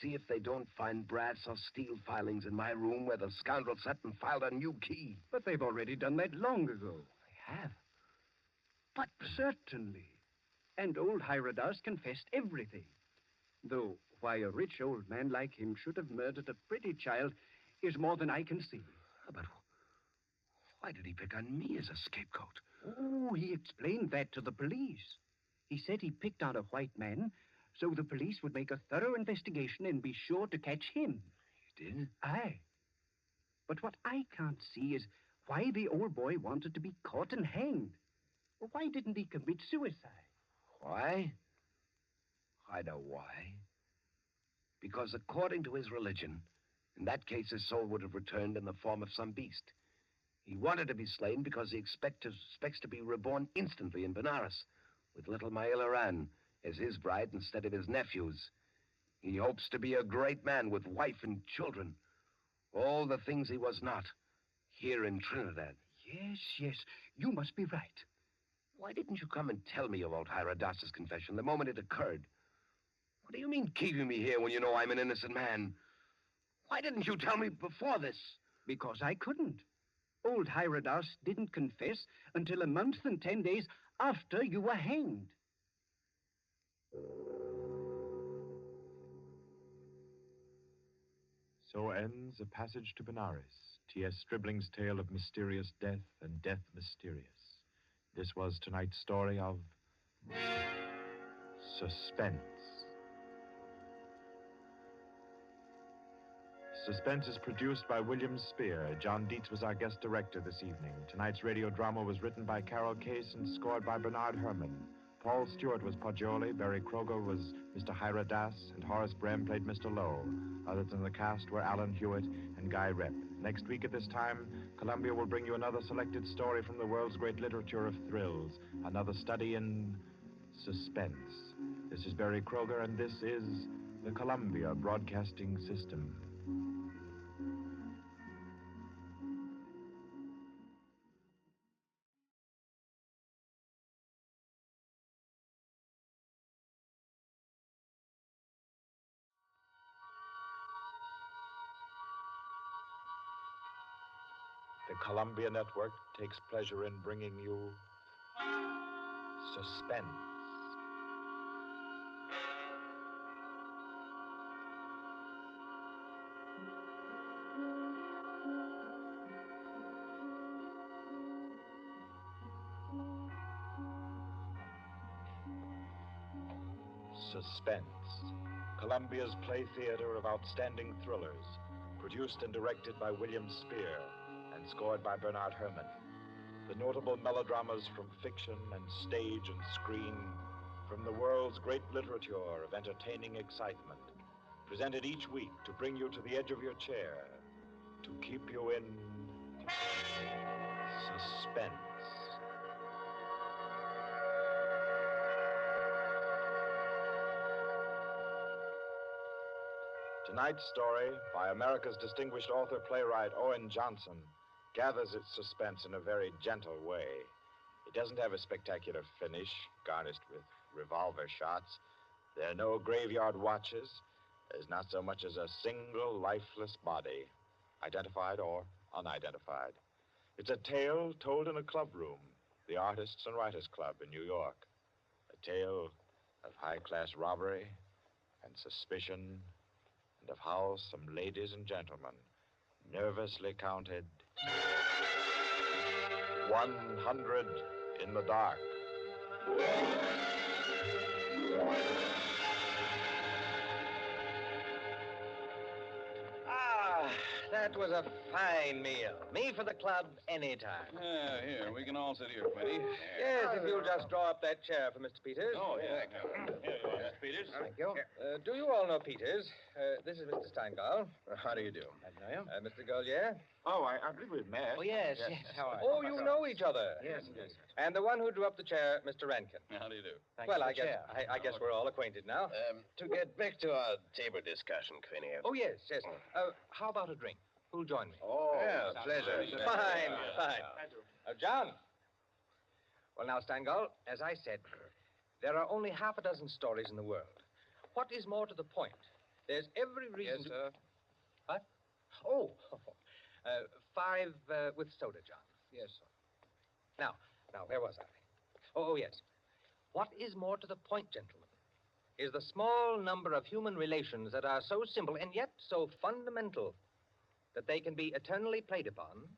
See if they don't find brass or steel filings in my room where the scoundrel sat and filed a new key. But they've already done that long ago. They have? But certainly. And old Hira Das confessed everything. Though why a rich old man like him should have murdered a pretty child is more than I can see. But why did he pick on me as a scapegoat? Oh, he explained that to the police. He said he picked on a white man so the police would make a thorough investigation and be sure to catch him. He did? Aye. But what I can't see is why the old boy wanted to be caught and hanged. Why didn't he commit suicide? Why? I know why. Because according to his religion, in that case his soul would have returned in the form of some beast. He wanted to be slain because he expects to be reborn instantly in Benares with little Maila Ran as his bride instead of his nephew's. He hopes to be a great man with wife and children. All the things he was not here in Trinidad. Yes, you must be right. Why didn't you come and tell me about Hira Das's confession the moment it occurred? What do you mean keeping me here when you know I'm an innocent man? Why didn't you tell me before this? Because I couldn't. Old Hira Das didn't confess until a month and 10 days after you were hanged. So ends A Passage to Benares, T.S. Stribling's tale of mysterious death and death mysterious. This was tonight's story of Suspense. Suspense is produced by William Spear. John Dietz was our guest director this evening. Tonight's radio drama was written by Carol Case and scored by Bernard Herrmann. Paul Stewart was Poggioli, Barry Kroger was Mr. Hira Das, and Horace Brem played Mr. Lowe. Others in the cast were Alan Hewitt and Guy Rep. Next week at this time, Columbia will bring you another selected story from the world's great literature of thrills, another study in suspense. This is Barry Kroger, and this is the Columbia Broadcasting System. The Columbia Network takes pleasure in bringing you Suspense. Suspense. Columbia's play theater of outstanding thrillers, produced and directed by William Spear and scored by Bernard Herrmann. The notable melodramas from fiction and stage and screen, from the world's great literature of entertaining excitement, presented each week to bring you to the edge of your chair, to keep you in suspense. Tonight's story, by America's distinguished author-playwright Owen Johnson, gathers its suspense in a very gentle way. It doesn't have a spectacular finish, garnished with revolver shots. There are no graveyard watches. There's not so much as a single lifeless body, identified or unidentified. It's a tale told in a club room, the Artists and Writers Club in New York. A tale of high-class robbery and suspicion, and of how some ladies and gentlemen nervously counted 100 in the dark. That was a fine meal. Me for the club anytime. Here, we can all sit here, Quinty. Yes, if you'll just draw up that chair for Mr. Peters. Oh, yeah. Here you are, Mr. Peters. Thank you. Do you all know Peters? This is Mr. Steingall. How do you do? I know you. Mr. Gaulier. Oh, I believe we've met. Oh, yes. How are you? Oh, you know each other. Yes. And the one who drew up the chair, Mr. Rankin. How do you do? I guess we're all acquainted now. To get back to our table discussion, Quinty. Oh, yes. How about a drink? Who'll join me? Oh, yeah, pleasure. Fine. John. Well, now, Steingall, as I said, there are only half a dozen stories in the world. What is more to the point? There's every reason Yes, sir. What? Oh, 5 with soda, John. Yes, sir. Now, where was I? Oh, yes. What is more to the point, gentlemen, is the small number of human relations that are so simple and yet so fundamental that they can be eternally played upon